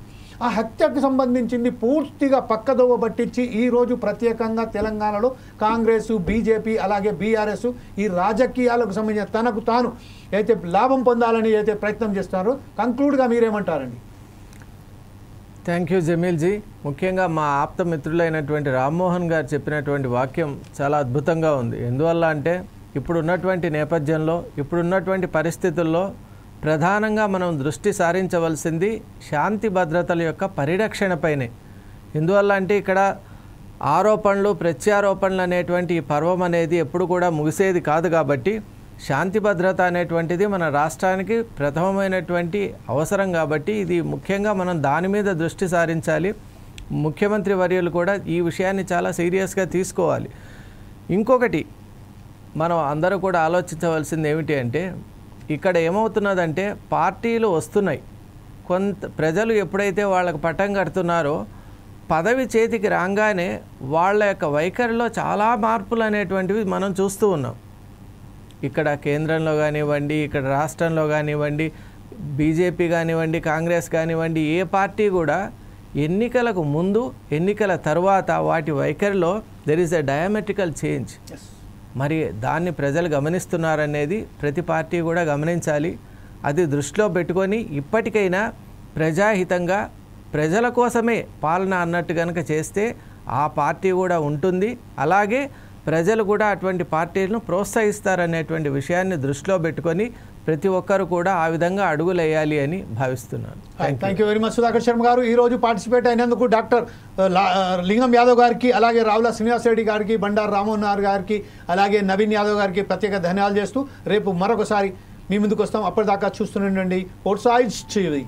ఆ హత్యకు సంబంధించింది పూర్తిగా పక్కదోవ పట్టించి ఈరోజు ప్రత్యేకంగా తెలంగాణలో కాంగ్రెస్, బీజేపీ అలాగే బీఆర్ఎస్ ఈ రాజకీయాలకు సంబంధించిన తనకు తాను అయితే లాభం పొందాలని అయితే ప్రయత్నం చేస్తున్నారో కంక్లూడ్గా మీరేమంటారండి? Thank you Jameel ji. ముఖ్యంగా మా ఆప్త మిత్రులైనటువంటి రామ్మోహన్ గారు చెప్పినటువంటి వాక్యం చాలా అద్భుతంగా ఉంది. ఎందువల్ల అంటే ఇప్పుడున్నటువంటి నేపథ్యంలో, ఇప్పుడున్నటువంటి పరిస్థితుల్లో ప్రధానంగా మనం దృష్టి సారించవలసింది శాంతి భద్రతల యొక్క పరిరక్షణపైనే. ఎందువల్ల అంటే ఇక్కడ ఆరోపణలు, ప్రత్యారోపణలు అనేటువంటి ఈ పర్వం అనేది ఎప్పుడు కూడా ముగిసేది కాదు. కాబట్టి శాంతి భద్రత అనేటువంటిది మన రాష్ట్రానికి ప్రథమమైనటువంటి అవసరం. కాబట్టి ఇది ముఖ్యంగా మనం దాని మీద దృష్టి సారించాలి. ముఖ్యమంత్రి వర్యులు కూడా ఈ విషయాన్ని చాలా సీరియస్గా తీసుకోవాలి. ఇంకొకటి మనం అందరూ కూడా ఆలోచించవలసింది ఏమిటి అంటే ఇక్కడ ఏమవుతున్నదంటే పార్టీలు వస్తున్నాయి, కొంత ప్రజలు ఎప్పుడైతే వాళ్ళకు పట్టం కడుతున్నారో పదవి చేతికి రాగానే వాళ్ళ యొక్క వైఖరిలో చాలా మార్పులు అనేటువంటివి మనం చూస్తూ ఉన్నాం. ఇక్కడ కేంద్రంలో కానివ్వండి, ఇక్కడ రాష్ట్రంలో కానివ్వండి, బీజేపీ కానివ్వండి, కాంగ్రెస్ కానివ్వండి, ఏ పార్టీ కూడా ఎన్నికలకు ముందు, ఎన్నికల తర్వాత వాటి వైఖరిలో there is a diametrical change. మరి దాన్ని ప్రజలు గమనిస్తున్నారనేది ప్రతి పార్టీ కూడా గమనించాలి. అది దృష్టిలో పెట్టుకొని ఇప్పటికైనా ప్రజాహితంగా ప్రజల కోసమే పాలన అన్నట్టు కనుక చేస్తే ఆ పార్టీ కూడా ఉంటుంది. అలాగే ప్రజలు కూడా అటువంటి పార్టీలను ప్రోత్సహిస్తారనేటువంటి విషయాన్ని దృష్టిలో పెట్టుకొని ప్రతి ఒక్కరు కూడా ఆ విధంగా అడుగులు వేయాలి అని భావిస్తున్నాను. Thank you very much Sudhakar Sharma గారు. ఈరోజు పార్టిసిపేట్ అయినందుకు డాక్టర్ లింగం యాదవ్ గారికి, అలాగే రావుల శ్రీనివాస్ రెడ్డి గారికి, బండారు రామోహన్ గారికి, అలాగే నవీన్ యాదవ్ గారికి ప్రత్యేక ధన్యవాదాలు చేస్తూ రేపు మరొకసారి మీ ముందుకు వస్తాం. అప్పటిదాకా చూస్తుండండి పోర్ట్ సైడ్స్ టీవీ.